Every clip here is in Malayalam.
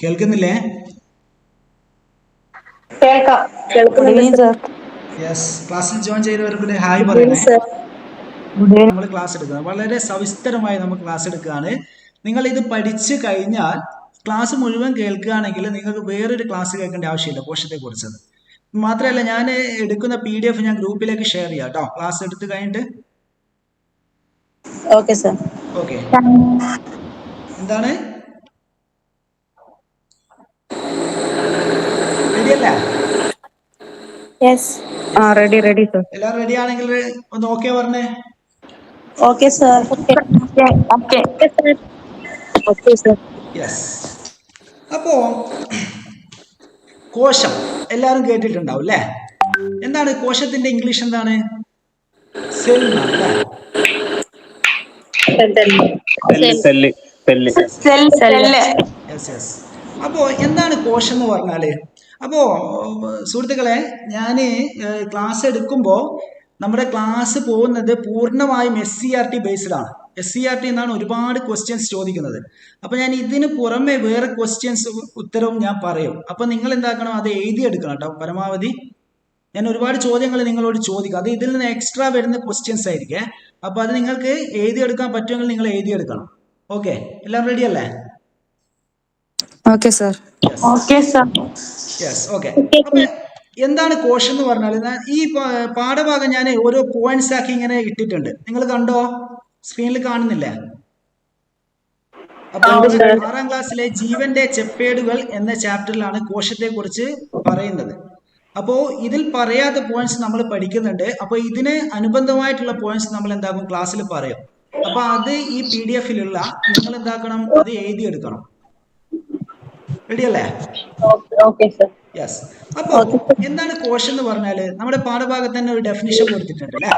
കേൾക്കുന്നില്ലേ? യെസ്, ക്ലാസ്സിൽ ജോയിൻ ചെയ്തവർക്ക് ഹായ് പറയണേ. നമ്മൾ ക്ലാസ് എടുക്കുന്നത് വളരെ സവിസ്തരമായി നമ്മൾ ക്ലാസ് എടുക്കുകയാണ്. നിങ്ങൾ ഇത് പഠിച്ചു കഴിഞ്ഞാൽ ക്ലാസ് മുഴുവൻ കേൾക്കുകയാണെങ്കിൽ നിങ്ങൾക്ക് വേറൊരു ക്ലാസ് കേൾക്കേണ്ട ആവശ്യമില്ല കോശത്തെ കുറിച്ചത്. മാത്രമല്ല ഞാൻ എടുക്കുന്ന PDF ഞാൻ ഗ്രൂപ്പിലേക്ക് ഷെയർ ചെയ്യാം കേട്ടോ, ക്ലാസ് എടുത്ത് കഴിഞ്ഞിട്ട്. Okay sir. ഓക്കെ, എന്താണ് റെഡി അല്ലേ? Ready sir. എല്ലാവരും റെഡി ആണെങ്കിൽ ഒന്ന് ഓക്കെ പറഞ്ഞേ. Okay sir. യെസ്. അപ്പോ കോശം എല്ലാവരും കേട്ടിട്ടുണ്ടാവും അല്ലേ? എന്താണ് കോശത്തിന്റെ ഇംഗ്ലീഷ്? എന്താണ്? സെൽ എന്നാണ് അല്ലേ? അപ്പോ എന്താണ് കോശം എന്ന് പറഞ്ഞാല്? അപ്പോ സുഹൃത്തുക്കളെ, ഞാന് ക്ലാസ് എടുക്കുമ്പോൾ നമ്മുടെ ക്ലാസ് പോകുന്നത് പൂർണ്ണമായും SCERT ബേസ്ഡ് ആണ്. SCERT എന്നാണ് ഒരുപാട് ക്വസ്റ്റ്യൻസ് ചോദിക്കുന്നത്. അപ്പൊ ഞാൻ ഇതിന് പുറമെ വേറെ ക്വസ്റ്റ്യൻസ് ഉത്തരവും ഞാൻ പറയും. അപ്പൊ നിങ്ങൾ എന്താക്കണം, അത് എഴുതിയെടുക്കണം കേട്ടോ പരമാവധി. ഞാൻ ഒരുപാട് ചോദ്യങ്ങൾ നിങ്ങളോട് ചോദിക്കും, അത് ഇതിൽ നിന്ന് എക്സ്ട്രാ വരുന്ന ക്വസ്റ്റ്യൻസ് ആയിരിക്കും. അപ്പൊ അത് നിങ്ങൾക്ക് എഴുതിയെടുക്കാൻ പറ്റുമെങ്കിൽ നിങ്ങൾ എഴുതിയെടുക്കണം. ഓക്കെ, എല്ലാം റെഡി അല്ലേ? Okay sir. Yes, okay. അപ്പൊ എന്താണ് കോശം എന്ന് പറഞ്ഞാൽ, ഈ പാഠഭാഗം ഞാൻ ഓരോ പോയിന്റ്സ് ആക്കി ഇങ്ങനെ ഇട്ടിട്ടുണ്ട്. നിങ്ങൾ കണ്ടോ? സ്ക്രീനിൽ കാണുന്നില്ലേ? അപ്പൊ 6ാം ക്ലാസ്സിലെ ജീവന്റെ ചെപ്പേടുകൾ എന്ന ചാപ്റ്ററിലാണ് കോശത്തെ കുറിച്ച് പറയുന്നത്. അപ്പോ ഇതിൽ പറയാത്ത പോയിന്റ്സ് നമ്മൾ പഠിക്കുന്നുണ്ട്. അപ്പൊ ഇതിന് അനുബന്ധമായിട്ടുള്ള പോയിന്റ്സ് നമ്മൾ എന്താകും ക്ലാസ്സിൽ പറയും. അപ്പൊ അത് ഈ PDF-ലുള്ള നിങ്ങൾ എന്താക്കണം, അത് എഴുതിയെടുക്കണം. റെഡി അല്ലേ? യെസ്. അപ്പോ എന്താണ് കോശം എന്ന് പറഞ്ഞാല്, നമ്മുടെ പാഠഭാഗത്ത് തന്നെ ഒരു ഡെഫിനിഷൻ കൊടുത്തിട്ടുണ്ട് അല്ലെ?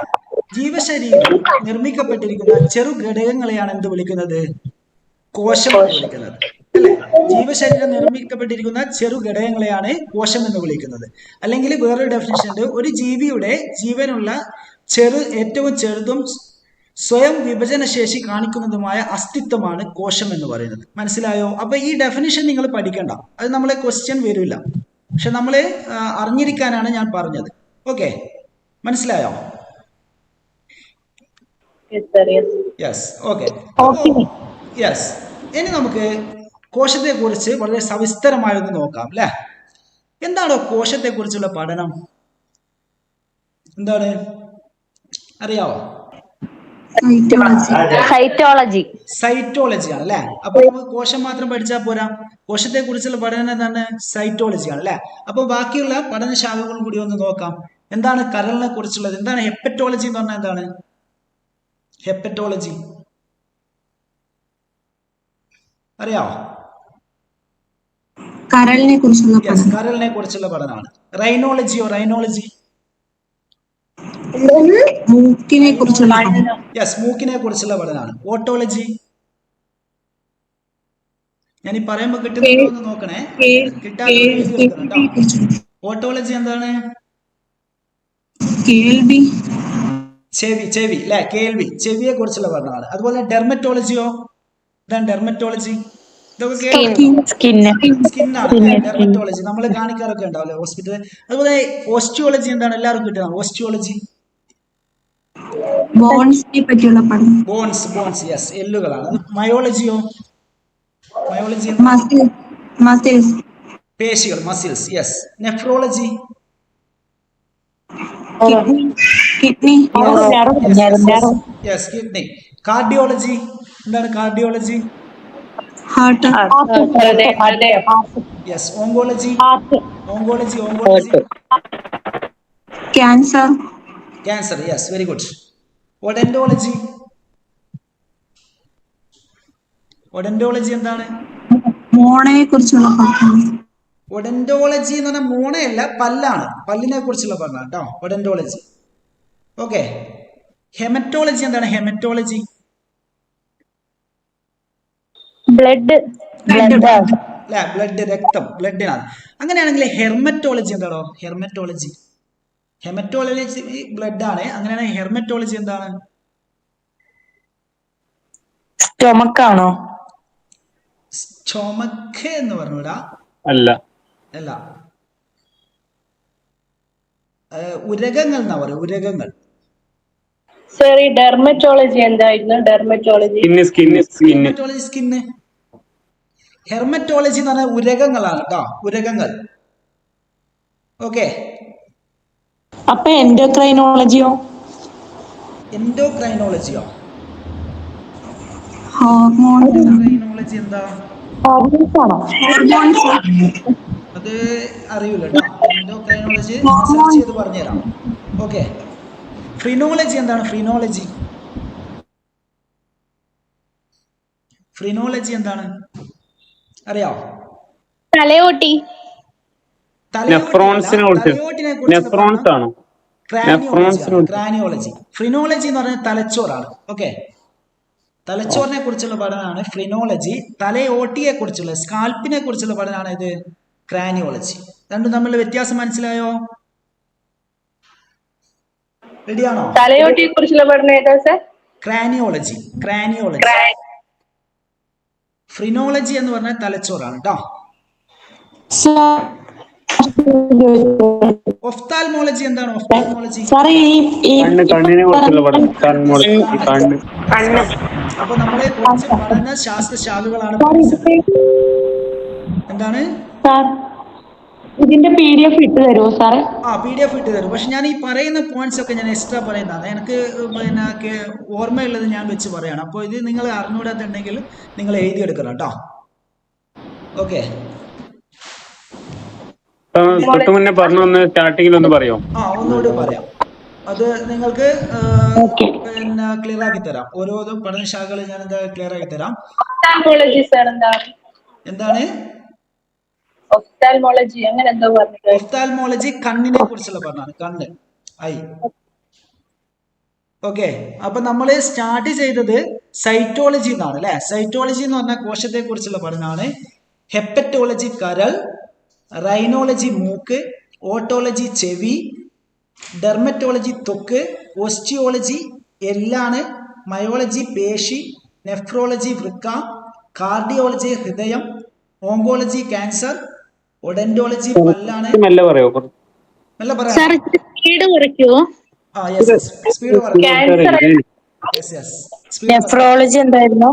ജീവശരീരം നിർമ്മിക്കപ്പെട്ടിരിക്കുന്ന ചെറു ഘടകങ്ങളെയാണ് എന്ത് വിളിക്കുന്നത്? കോശം എന്ന് വിളിക്കുന്നത് അല്ലെ? ജീവശരീരം നിർമ്മിക്കപ്പെട്ടിരിക്കുന്ന ചെറു ഘടകങ്ങളെയാണ് കോശം എന്ന് വിളിക്കുന്നത്. അല്ലെങ്കിൽ വേറൊരു ഡെഫിനിഷൻ ഉണ്ട്, ഒരു ജീവിയുടെ ജീവനുള്ള ഏറ്റവും ചെറുതും സ്വയം വിഭജനശേഷി കാണിക്കുന്നതുമായ അസ്തിത്വമാണ് കോശം എന്ന് പറയുന്നത്. മനസ്സിലായോ? അപ്പൊ ഈ ഡെഫിനിഷൻ നിങ്ങൾ പഠിക്കണ്ട, അത് നമ്മളെ ക്വസ്റ്റ്യൻ വരില്ല. പക്ഷെ നമ്മൾ അറിഞ്ഞിരിക്കാനാണ് ഞാൻ പറഞ്ഞത്. ഓക്കെ, മനസ്സിലായോ? Yes, okay. യെസ്, ഇനി നമുക്ക് കോശത്തെ കുറിച്ച് വളരെ സവിസ്തരമായൊന്ന് നോക്കാം അല്ലെ? എന്താണോ കോശത്തെ കുറിച്ചുള്ള പഠനം? എന്താണ് അറിയാവോ? സൈറ്റോളജി ആണ് അല്ലെ? അപ്പൊ നമുക്ക് കോശം മാത്രം പഠിച്ചാൽ പോരാ, കോശത്തെ കുറിച്ചുള്ള പഠനം എന്താണ്? സൈറ്റോളജി ആണ് അല്ലെ? അപ്പൊ ബാക്കിയുള്ള പഠനശാഖകളും കൂടി ഒന്ന് നോക്കാം. എന്താണ് കരളിനെ കുറിച്ചുള്ളത്? എന്താണ് ഹെപ്പറ്റോളജി എന്ന് പറഞ്ഞാൽ? എന്താണ് ഹെപ്പറ്റോളജി? അറിയാവോ? കരളിനെ കുറിച്ചുള്ള പഠനമാണ്. റൈനോളജി മൂക്കിനെ കുറിച്ചുള്ള പഠനമാണ്. ഓട്ടോളജി, ഞാൻ ഈ പറയുമ്പോ കിട്ടുന്നുണ്ടോ എന്ന് നോക്കണേ, കിട്ടാതെ. ഓട്ടോളജി എന്താണ്? ചെവി അല്ലെ? ചെവിയെ കുറിച്ചുള്ള പഠനമാണ്. അതുപോലെ ഡെർമറ്റോളജിയോ? എന്താണ് ഡെർമറ്റോളജി? സ്കിന്നാണ് ഡെർമറ്റോളജി, നമ്മൾ കാണിക്കാറൊക്കെ ഉണ്ടാവില്ലേ ഹോസ്പിറ്റലിൽ. അതുപോലെ ഓസ്റ്റിയോളജി എന്താണ്? എല്ലാവർക്കും കിട്ടുന്ന ഓസ്റ്റിയോളജി ബോൺസ് യെസ്, എല്ലുകളാണ്. മയോളജിയോ? പേശികൾ, muscles yes. Nephrology kidney. Cardiology എന്താണ്? Cardiology yes. Oncology cancer yes, very good. Odontology എന്താണ്? മോണയെ കുറിച്ചുള്ള ഒഡന്റോളജി എന്ന് പറഞ്ഞാൽ മോണയല്ല, പല്ലാണ്, പല്ലിനെ കുറിച്ചുള്ള പഠനം കേട്ടോ ഒഡന്റോളജി. ഓക്കെ. ഹെമറ്റോളജി എന്താണ്? ഹെമറ്റോളജി ബ്ലഡ്, രക്തം, ബ്ലഡിനാണ്. അങ്ങനെയാണെങ്കിൽ ഹെർമറ്റോളജി എന്താണോ? ഹെർമറ്റോളജി ബ്ലഡ് ആണ്. അങ്ങനെയാണെങ്കിൽ ഹെർമറ്റോളജി എന്താണ്? ചുമക്ക് എന്ന് പറഞ്ഞൂടാ. അല്ല. അല്ല, ഉരകങ്ങൾ എന്നാ പറയുക, ഉരകങ്ങൾ. സർ ഈ ഡെർമറ്റോളജി എന്തായിരുന്നു? ഡെർമറ്റോളജി ഹെർമറ്റോളജി സ്കിന്ന്. ഹെർമറ്റോളജി എന്ന് പറഞ്ഞാൽ ഉരകങ്ങളാണ് കേട്ടോ, ഉരകങ്ങൾ. ഓക്കെ. അപ്പൊ എൻഡോക്രൈനോളജിയോ? എൻഡോക്രൈനോളജിയോ? ഹോർമോണോളജി എന്താ ഹോർമോൺസ് അത് അറിയില്ല കേട്ടോ. എൻഡോക്രൈനോളജി സെർച്ച് ചെയ്ത് പറഞ്ഞുതരാം. ഓക്കെ. ഫ്രിനോളജി എന്താണ്? ഫ്രിനോളജി ഫ്രിനോളജി എന്താണ് അറിയാവോ? തലയോട്ടി. തലയോട്ടിനെ കുറിച്ച് ക്രാനിയോളജി. ഫ്രിനോളജി എന്ന് പറഞ്ഞാൽ തലച്ചോറാണ്. ഓക്കെ. തലച്ചോറിനെ കുറിച്ചുള്ള പഠനമാണ് ഫ്രിനോളജി. തലയോട്ടിയെ കുറിച്ചുള്ള, സ്കാൽപ്പിനെ കുറിച്ചുള്ള പഠനമാണ് ഇത് ക്രാനിയോളജി. രണ്ടും തമ്മിലുള്ള വ്യത്യാസം മനസ്സിലായോ? റെഡിയാണോ? തലയോട്ടിയെ കുറിച്ചുള്ള പഠനം ഏതാ സർ? ക്രാനിയോളജി. ഫ്രിനോളജി എന്ന് പറഞ്ഞാൽ തലച്ചോറാണ് കേട്ടോ. ഒഫ്താൽമോളജി എന്താണ്? ഒഫ്താൽമോളജി കണ്ണിനെ കുറിച്ചുള്ള പഠനം. അപ്പൊ നമ്മളെ കുറച്ച് പഠന ശാസ്ത്ര ശാഖകളാണ്. എന്താണ് ഇതിന്റെ PDF ഇട്ട് തരുമോ സാറേ? PDF ഇട്ട് തരും. പക്ഷെ ഞാൻ ഈ പറയുന്ന പോയിന്റ്സ് ഒക്കെ ഞാൻ എക്സ്ട്രാ പറയുന്നതാണ്. എനിക്ക് പിന്നെ ഓർമ്മയുള്ളത് ഞാൻ വെച്ച് പറയാണ്. അപ്പോൾ ഇത് നിങ്ങൾ അറിഞ്ഞുകൂടാത്തുണ്ടെങ്കിൽ നിങ്ങൾ എഴുതിയെടുക്കണം കേട്ടോ. ഓക്കെ. മുന്നേ പറഞ്ഞു സ്റ്റാർട്ടിങ്ങിൽ ഒന്ന് പറയോ? ഒന്നുകൂടി പറയാം. അത് നിങ്ങൾക്ക് പിന്നെ ക്ലിയർ ആക്കി തരാം. ഓരോ പഠനശാഖകൾ ഞാൻ എന്താ ക്ലിയർ ആക്കി തരാം. എന്താണ് ഒഫ്താൽമോളജി? അങ്ങനെ എന്തോ പറഞ്ഞു. ഒഫ്താൽമോളജി കണ്ണിനെ കുറിച്ചുള്ള പഠനമാണ്. കണ്ണ്, ഐ. ഓക്കെ. അപ്പൊ നമ്മൾ സ്റ്റാർട്ട് ചെയ്തത് സൈറ്റോളജി എന്നാണ് അല്ലെ. സൈറ്റോളജി എന്ന് പറഞ്ഞാൽ കോശത്തെ കുറിച്ചുള്ള പഠനമാണ്. ഹെപ്പറ്റോളജി കരൾ, റൈനോളജി മൂക്ക്, ഓട്ടോളജി ചെവി, ഡെർമറ്റോളജി ത്വക്ക്, ഓസ്റ്റിയോളജി എല്ലാണ്, മയോളജി പേശി, നെഫ്രോളജി വൃക്ക, കാർഡിയോളജി ഹൃദയം, ഓങ്കോളജി ക്യാൻസർ, ഒഡന്റോളജി പല്ലാണ്. മെല്ലെ പറയാം. നെഫ്രോളജി എന്തായിരുന്നു?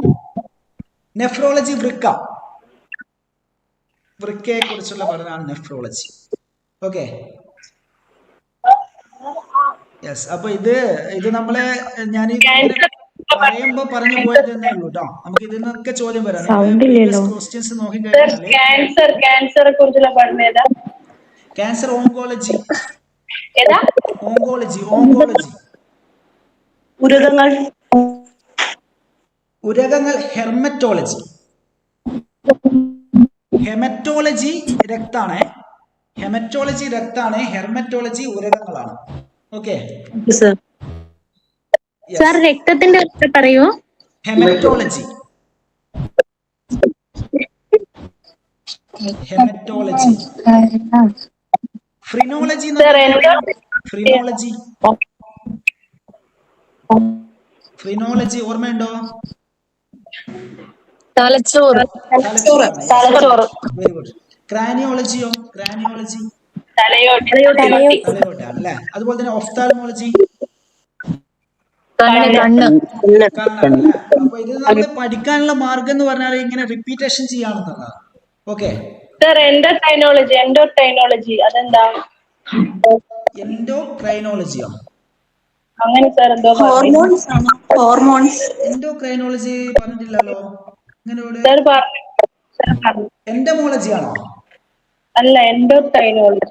നെഫ്രോളജി വൃക്ക, വൃക്കയെ കുറിച്ചുള്ള പഠനമാണ് നെഫ്രോളജി. ഓക്കെ. യെസ്. അപ്പൊ ഇത് നമ്മളെ ഞാൻ പറയുമ്പോ പറഞ്ഞു പോയത് തന്നെ ഉള്ളൂ കേട്ടോ. നമുക്ക് ഇതിനൊക്കെ ചോദ്യം വരാം. ക്വസ്റ്റ്യൻസ് നോക്കിക്കഴിഞ്ഞാൽ ക്യാൻസർ ഓങ്കോളജി. ഉരകങ്ങൾ ഹെർമറ്റോളജി. ഹെമറ്റോളജി രക്താണ്. ഹെർമറ്റോളജി ഉരകങ്ങളാണ്. ഓക്കെ. സർ രക്തത്തിന്റെ പറയൂ. ഹെമറ്റോളജി. ഫ്രിനോളജി. ഫ്രിനോളജി ഓർമ്മയുണ്ടോ? തലച്ചോറ്. Very good. ക്രാനിയോളജിയോ? തലയോട്ടാണ് അല്ലെ. അതുപോലെ തന്നെ ഒഫ്താൽമോളജി കണ്ണ്. അപ്പൊ ഇത് നമ്മൾ പഠിക്കാനുള്ള മാർഗം എന്ന് പറഞ്ഞാൽ ഇങ്ങനെ റിപ്പീറ്റേഷൻ ചെയ്യാവുന്നതാണ്. ഓക്കെ. എൻഡോക്രൈനോളജി അതെന്താ? എൻഡോക്രൈനോളജിയോ? അങ്ങനെ സാർ എന്തോ ഹോർമോൺസ്. എൻഡോക്രൈനോളജി പറഞ്ഞിട്ടില്ലല്ലോ. എൻഡമോളജി ആണോ? അല്ല, എൻഡോക്രൈനോളജി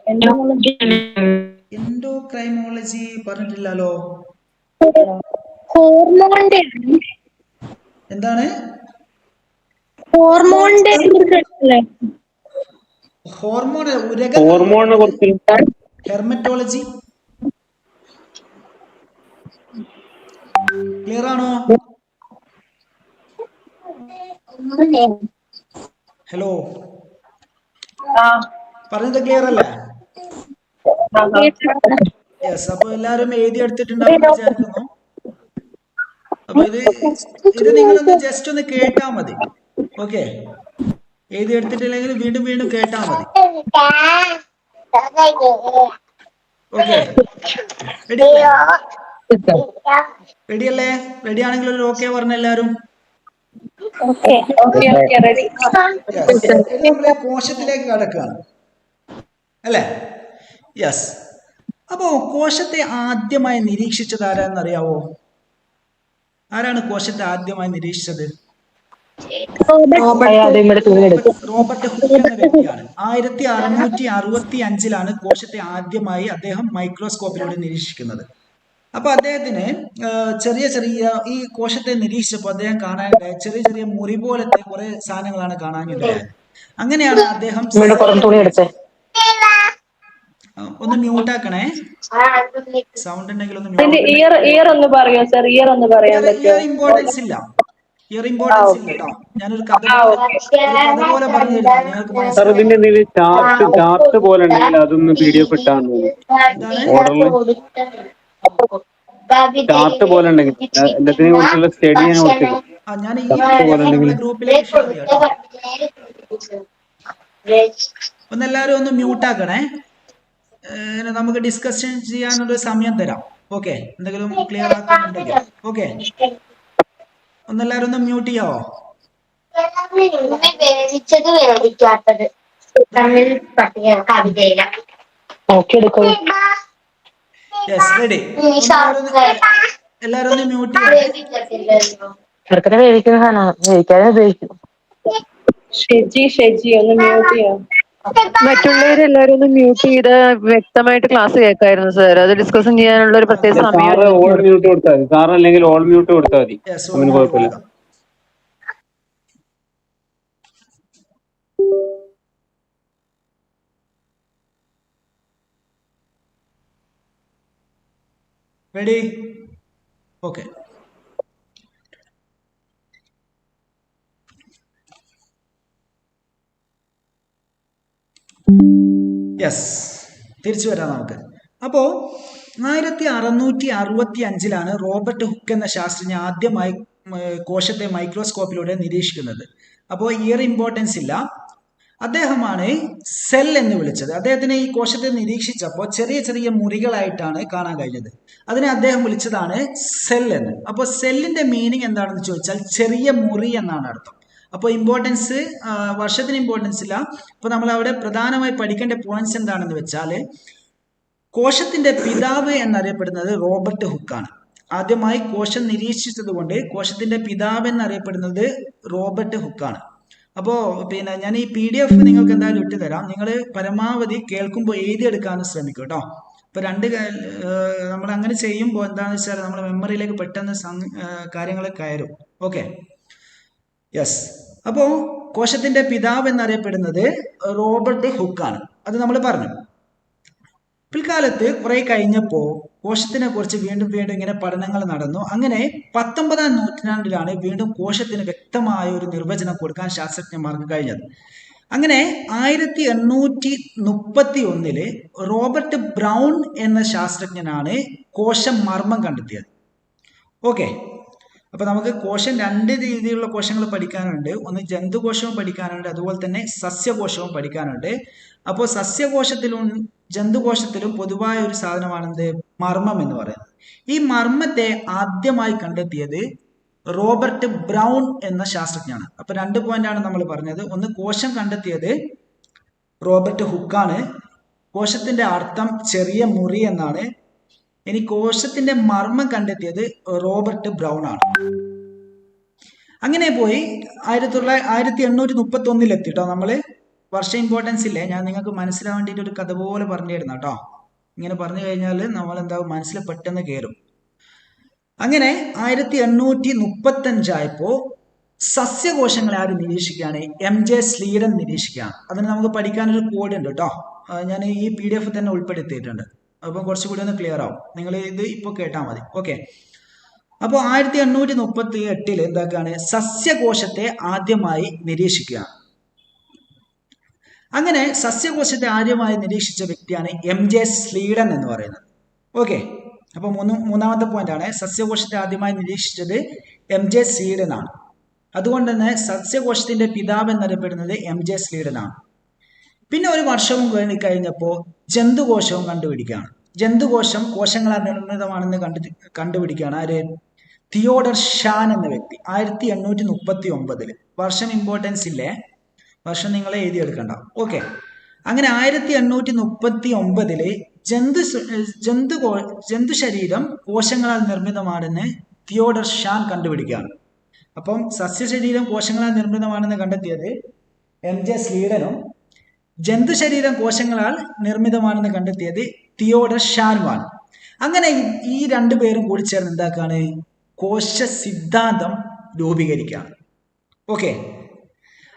പറഞ്ഞിട്ടില്ലല്ലോ. എന്താണ്? ഹോർമോണിനെ കുറിച്ച് ഹെർമറ്റോളജി ക്ലിയർ ആണോ? ഹലോ, പറഞ്ഞത് ക്ലിയർ അല്ലേ? യെസ്. അപ്പൊ എല്ലാരും എഴുതി എടുത്തിട്ടുണ്ടാവും വിചാരിക്കുന്നു. അപ്പൊ ഇത് നിങ്ങളൊന്ന് ജസ്റ്റ് ഒന്ന് കേട്ടാ മതി. ഓക്കെ. എഴുതി എടുത്തിട്ടില്ലെങ്കിൽ വീണ്ടും വീണ്ടും കേട്ടാൽ മതി. ഓക്കെ, റെഡി അല്ലേ? റെഡി അല്ലേ? റെഡി ആണെങ്കിൽ ഒരു ഓക്കെ പറഞ്ഞ എല്ലാവരും. Okay okay okay ready. Yes, ഇനി നമ്മൾ കോശത്തിലേക്ക് കടക്കുകയാണ് അല്ലേ? യെസ്. അപ്പോ കോശത്തെ ആദ്യമായി നിരീക്ഷിച്ചത് ആരാന്നറിയാവോ? ആരാണ് കോശത്തെ ആദ്യമായി നിരീക്ഷിച്ചത്? റോബർട്ട് ഹുക്ക് എന്ന വ്യക്തിയാണ്. 1665 കോശത്തെ ആദ്യമായി അദ്ദേഹം മൈക്രോസ്കോപ്പിലൂടെ നിരീക്ഷിക്കുന്നത്. അപ്പൊ അദ്ദേഹത്തിന് ചെറിയ ചെറിയ ഈ കോശത്തെ നിരീക്ഷിച്ചപ്പോൾ അദ്ദേഹം കാണാനിടയായ ചെറിയ ചെറിയ മുറി പോലത്തെ കുറെ സാധനങ്ങളാണ് കാണാനിടയായത്. അങ്ങനെയാണ് അദ്ദേഹം ഒന്ന് മ്യൂട്ടാക്കണേ, സൗണ്ട് ഉണ്ടെങ്കിൽ ഒന്ന് ഇതിന്റെ ഇയർ ഒന്ന് പറയോ സർ? ഇയർ ഒന്ന് പറയാൻ പറ്റുമോ? ഇമ്പോർട്ടൻസ് ഇല്ല, ഇയർ ഇമ്പോർട്ടൻസ് ഇല്ല കേട്ടോ. ഞാനൊരു കഥ പോലെ പറഞ്ഞു തരുന്നത് നിങ്ങൾക്ക് സാർ മനസ്സിലാവും. ഇതിന്റെ എന്തെങ്കിലും ചാർട്ട് പോലെ ഉണ്ടെങ്കിൽ അതൊന്ന് PDF ഇട്ടാണ് ഓർഡറിൽ ചാർട്ട് പോലെ ഉണ്ടെങ്കിൽ എല്ലാത്തിനെ കുറിച്ചുള്ള സ്റ്റഡി ഞാൻ കൊടുത്തില്ല. ഞാൻ ഈ ഗ്രൂപ്പിലേക്ക് ഷെയർ ചെയ്യാം കേട്ടോ. ഒന്നെല്ലാവരും ഒന്ന് മ്യൂട്ടാക്കണേ, നമുക്ക് ഡിസ്കഷൻ ചെയ്യാനൊരു സമയം തരാം. ഓക്കെ, എന്തെങ്കിലും ക്ലിയർ ആക്കുന്നുണ്ടെങ്കിൽ. ഓക്കെ, ഒന്നെല്ലാവരും ഒന്ന് മ്യൂട്ട് ചെയ്യാവോ? വേവിച്ചത് വേവിക്കാത്തത് തമ്മിൽ കവിതയില. Yes, ready. എല്ലാവരും ഒന്ന് മ്യൂട്ട് ചെയ്യണേ. വേവിക്കുന്ന സാധനമാണ്, വേവിക്കാതെ ഉപയോഗിക്കും. ഷെജി ഒന്ന് മ്യൂട്ട് ചെയ്യാം. മറ്റുള്ളവരെല്ലാരും ഒന്ന് മ്യൂട്ട് ചെയ്ത് വ്യക്തമായിട്ട് ക്ലാസ് കേൾക്കായിരുന്നു സാർ. അത് ഡിസ്കഷൻ ചെയ്യാനുള്ള ഒരു പ്രത്യേക സമയം. സാറ് ഓൾ മ്യൂട്ട് കൊടുത്താൽ മതി. സാർ അല്ലെങ്കിൽ ഓൾ മ്യൂട്ട് കൊടുത്താൽ മതി, അതിന് കുഴപ്പമില്ല. റെഡി? ഓക്കെ. യെസ്, തിരിച്ചു വരാം നമുക്ക്. അപ്പോൾ 1665 റോബർട്ട് ഹുക്ക് എന്ന ശാസ്ത്രജ്ഞൻ ആദ്യമായി കോശത്തെ മൈക്രോസ്കോപ്പിലൂടെ നിരീക്ഷിക്കുന്നത്. അപ്പോൾ ഇയർ ഇമ്പോർട്ടൻസ് ഇല്ല. അദ്ദേഹമാണ് സെൽ എന്ന് വിളിച്ചത്. അദ്ദേഹത്തിന് ഈ കോശത്തെ നിരീക്ഷിച്ചപ്പോൾ ചെറിയ ചെറിയ മുറികളായിട്ടാണ് കാണാൻ കഴിഞ്ഞത്. അതിനെ അദ്ദേഹം വിളിച്ചതാണ് സെൽ എന്ന്. അപ്പോൾ സെല്ലിന്റെ മീനിങ് എന്താണെന്ന് ചോദിച്ചാൽ ചെറിയ മുറി എന്നാണ് അർത്ഥം. അപ്പോൾ ഇമ്പോർട്ടൻസ്, വർഷത്തിന് ഇമ്പോർട്ടൻസ് ഇല്ല. അപ്പോൾ നമ്മൾ അവിടെ പ്രധാനമായി പഠിക്കേണ്ട പോയിന്റ്സ് എന്താണെന്ന് വെച്ചാൽ, കോശത്തിന്റെ പിതാവ് എന്നറിയപ്പെടുന്നത് റോബർട്ട് ഹുക്കാണ്. ആദ്യമായി കോശം നിരീക്ഷിച്ചത് കൊണ്ട് കോശത്തിന്റെ പിതാവ് എന്നറിയപ്പെടുന്നത് റോബർട്ട് ഹുക്കാണ്. അപ്പോൾ പിന്നെ ഞാൻ ഈ PDF നിങ്ങൾക്ക് എന്തായാലും ഇട്ട് തരാം. നിങ്ങൾ പരമാവധി കേൾക്കുമ്പോൾ എഴുതിയെടുക്കാനും ശ്രമിക്കും കേട്ടോ. ഇപ്പോൾ നമ്മൾ അങ്ങനെ ചെയ്യുമ്പോൾ എന്താണെന്ന് വെച്ചാൽ നമ്മുടെ മെമ്മറിയിലേക്ക് പെട്ടെന്ന് കാര്യങ്ങൾ കയറും. Okay, yes. അപ്പോൾ കോശത്തിന്റെ പിതാവ് എന്നറിയപ്പെടുന്നത് റോബർട്ട് ഹുക്കാണ്. അത് നമ്മൾ പറഞ്ഞു. പിൽക്കാലത്ത് കുറെ കഴിഞ്ഞപ്പോൾ കോശത്തിനെ കുറിച്ച് വീണ്ടും വീണ്ടും ഇങ്ങനെ പഠനങ്ങൾ നടന്നു. അങ്ങനെ 19ാം നൂറ്റാണ്ടിലാണ് വീണ്ടും കോശത്തിന് വ്യക്തമായ ഒരു നിർവചനം കൊടുക്കാൻ ശാസ്ത്രജ്ഞന്മാർക്ക് കഴിഞ്ഞത്. അങ്ങനെ 1831 റോബർട്ട് ബ്രൗൺ എന്ന ശാസ്ത്രജ്ഞനാണ് കോശമർമ്മം കണ്ടെത്തിയത്. ഓക്കെ, അപ്പൊ നമുക്ക് കോശം രണ്ട് രീതിയിലുള്ള കോശങ്ങൾ പഠിക്കാനുണ്ട്. ഒന്ന് ജന്തുകോശവും പഠിക്കാനുണ്ട്, അതുപോലെ തന്നെ സസ്യകോശവും പഠിക്കാനുണ്ട്. അപ്പോൾ സസ്യകോശത്തിലും ജന്തുകോശത്തിലും പൊതുവായ ഒരു സാധനമാണെന്ത്? മർമ്മം എന്ന് പറയുന്നത്. ഈ മർമ്മത്തെ ആദ്യമായി കണ്ടെത്തിയത് റോബർട്ട് ബ്രൗൺ എന്ന ശാസ്ത്രജ്ഞനാണ്. അപ്പൊ 2 പോയിന്റാണ് നമ്മൾ പറഞ്ഞത്. ഒന്ന്, കോശം കണ്ടെത്തിയത് റോബർട്ട് ഹുക്കാണ്. കോശത്തിന്റെ അർത്ഥം ചെറിയ മുറി എന്നാണ്. ഇനി കോശത്തിന്റെ മർമ്മം കണ്ടെത്തിയത് റോബർട്ട് ബ്രൗൺ ആണ്. അങ്ങനെ പോയി 1831 എത്തിട്ടോ. നമ്മള് വർഷ ഇമ്പോർട്ടൻസ് ഇല്ലേ, ഞാൻ നിങ്ങൾക്ക് മനസ്സിലാൻ വേണ്ടിയിട്ട് ഒരു കഥ പോലെ പറഞ്ഞു തരുന്ന കേട്ടോ. ഇങ്ങനെ പറഞ്ഞു കഴിഞ്ഞാൽ നമ്മൾ എന്താവും, മനസ്സിൽ പെട്ടെന്ന് കയറും. അങ്ങനെ 1835 സസ്യകോശങ്ങളെ ആരും നിരീക്ഷിക്കുകയാണ്? MJ Schleiden നിരീക്ഷിക്കുകയാണ്. അതിന് നമുക്ക് പഠിക്കാനൊരു കോഡ് ഉണ്ട് കേട്ടോ. ഞാൻ ഈ PDF തന്നെ ഉൾപ്പെടുത്തിയിട്ടുണ്ട്. അപ്പം കുറച്ചുകൂടി ഒന്ന് ക്ലിയർ ആവും. നിങ്ങൾ ഇത് ഇപ്പോൾ കേട്ടാൽ മതി. ഓക്കെ, അപ്പോൾ 1838 എന്താക്കുകയാണ്? സസ്യകോശത്തെ ആദ്യമായി നിരീക്ഷിക്കുകയാണ്. അങ്ങനെ സസ്യകോശത്തെ ആദ്യമായി നിരീക്ഷിച്ച വ്യക്തിയാണ് MJ സ്ലീഡൻ എന്ന് പറയുന്നത്. ഓക്കെ, അപ്പോൾ മൂന്നാമത്തെ പോയിന്റ് ആണ്, സസ്യകോശത്തെ ആദ്യമായി നിരീക്ഷിച്ചത് MJ സ്ലീഡൻ ആണ്. അതുകൊണ്ട് തന്നെ സസ്യകോശത്തിന്റെ പിതാവ് എന്നറിയപ്പെടുന്നത് MJ സ്ലീഡനാണ്. പിന്നെ ഒരു വർഷവും കഴിഞ്ഞപ്പോൾ ജന്തുകോശവും കണ്ടുപിടിക്കുകയാണ്. ജന്തുകോശം കോശങ്ങളാൽ നിർമ്മിതമാണെന്ന് കണ്ടുപിടിക്കുകയാണ് ആര്? തിയോഡർ ഷാൻ എന്ന വ്യക്തി 1839. വർഷം ഇമ്പോർട്ടൻസ് ഇല്ലേ, വർഷം നിങ്ങളെ എഴുതിയെടുക്കണ്ട. ഓക്കെ, അങ്ങനെ 1839 ജന്തു ശരീരം കോശങ്ങളാൽ നിർമ്മിതമാണെന്ന് തിയോഡർ ഷാൻ കണ്ടുപിടിക്കുകയാണ്. അപ്പം സസ്യശരീരം കോശങ്ങളാൽ നിർമ്മിതമാണെന്ന് കണ്ടെത്തിയത് MJ സ്ലീഡനും ജന്തു ശരീരം കോശങ്ങളാൽ നിർമ്മിതമാണെന്ന് കണ്ടെത്തിയത് തിയോഡർ ഷാനുമാണ്. അങ്ങനെ ഈ രണ്ടുപേരും കൂടി ചേർന്ന് എന്താക്കാണ്? കോശ സിദ്ധാന്തം രൂപീകരിക്കുകയാണ്. ഓക്കെ,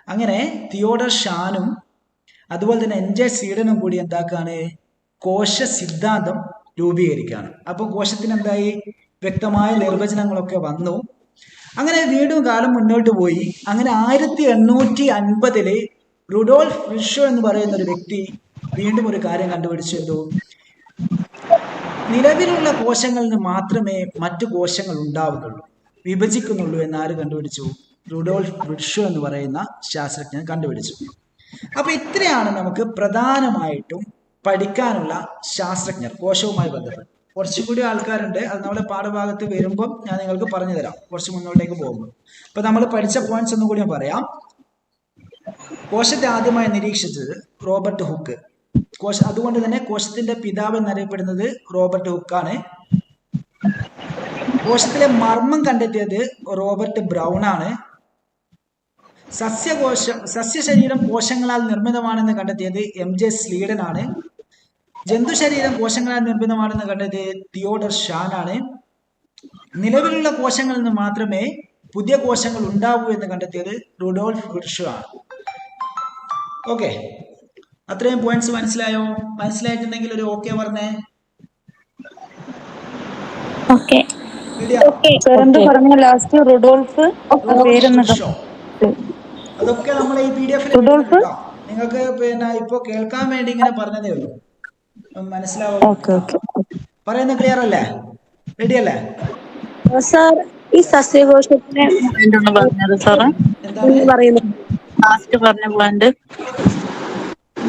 അങ്ങനെ തിയോഡർ ഷാനും അതുപോലെ തന്നെ MJ സ്ലീഡനും കൂടി എന്താക്കാണ്? കോശ സിദ്ധാന്തം രൂപീകരിക്കുകയാണ്. അപ്പോൾ കോശത്തിന് എന്തായി? വ്യക്തമായ നിർവചനങ്ങളൊക്കെ വന്നു. അങ്ങനെ വീണ്ടും കാലം മുന്നോട്ട് പോയി. അങ്ങനെ 1850 റുഡോൾഫ് വിർഷോ എന്ന് പറയുന്ന ഒരു വ്യക്തി വീണ്ടും ഒരു കാര്യം കണ്ടുപിടിച്ചു. നിലവിലുള്ള കോശങ്ങളിൽ നിന്ന് മാത്രമേ മറ്റു കോശങ്ങൾ ഉണ്ടാവുന്നുള്ളൂ, വിഭജിക്കുന്നുള്ളൂ എന്ന് ആര് കണ്ടുപിടിച്ചു? റുഡോൾഫ് വിർഷോ എന്ന് പറയുന്ന ശാസ്ത്രജ്ഞൻ കണ്ടുപിടിച്ചു. അപ്പൊ ഇത്രയാണ് നമുക്ക് പ്രധാനമായിട്ടും പഠിക്കാനുള്ള ശാസ്ത്രജ്ഞർ കോശവുമായി ബന്ധപ്പെട്ട്. കുറച്ചുകൂടി ആൾക്കാരുണ്ട്, അത് നമ്മുടെ പാഠഭാഗത്ത് വരുമ്പം ഞാൻ നിങ്ങൾക്ക് പറഞ്ഞു തരാം, കുറച്ച് മുന്നോട്ടേക്ക് പോകുമ്പോൾ. അപ്പൊ നമ്മൾ പഠിച്ച പോയിന്റ്സ് ഒന്നും കൂടി ഞാൻ പറയാം. കോശത്തെ ആദ്യമായി നിരീക്ഷിച്ചത് റോബർട്ട് ഹുക്ക്. അതുകൊണ്ട് തന്നെ കോശത്തിന്റെ പിതാവ് എന്നറിയപ്പെടുന്നത് റോബർട്ട് ഹുക്കാണ്. കോശത്തിലെ മർമ്മം കണ്ടെത്തിയത് റോബർട്ട് ബ്രൗൺ ആണ്. സസ്യശരീരം കോശങ്ങളാൽ നിർമ്മിതമാണെന്ന് കണ്ടെത്തിയത് MJ സ്ലീഡനാണ്. ജന്തുശരീരം കോശങ്ങളാൽ നിർമ്മിതമാണെന്ന് കണ്ടെത്തിയത് തിയോഡർ ഷാൻ ആണ്. നിലവിലുള്ള കോശങ്ങളിൽ നിന്ന് മാത്രമേ പുതിയ കോശങ്ങൾ ഉണ്ടാവൂ എന്ന് കണ്ടെത്തിയത് റുഡോൾഫ് വിർഷോ ആണ്. ഓക്കെ, അത്രയും പോയിന്റ്സ് മനസ്സിലായോ? മനസ്സിലായിട്ടുണ്ടെങ്കിൽ ഒരു ഓക്കെ പറഞ്ഞേ. Last Rudolf Virchow. അതൊക്കെ നമ്മൾ ഈ PDF നിങ്ങൾക്ക് പിന്നെ ഇപ്പൊ കേൾക്കാൻ വേണ്ടി ഇങ്ങനെ പറഞ്ഞതേ ഉള്ളൂ, മനസ്സിലാവും. പറയുന്ന ക്ലിയർ അല്ലേ? റെഡി അല്ലേ? ഈ സസ്യകോശത്തിനെ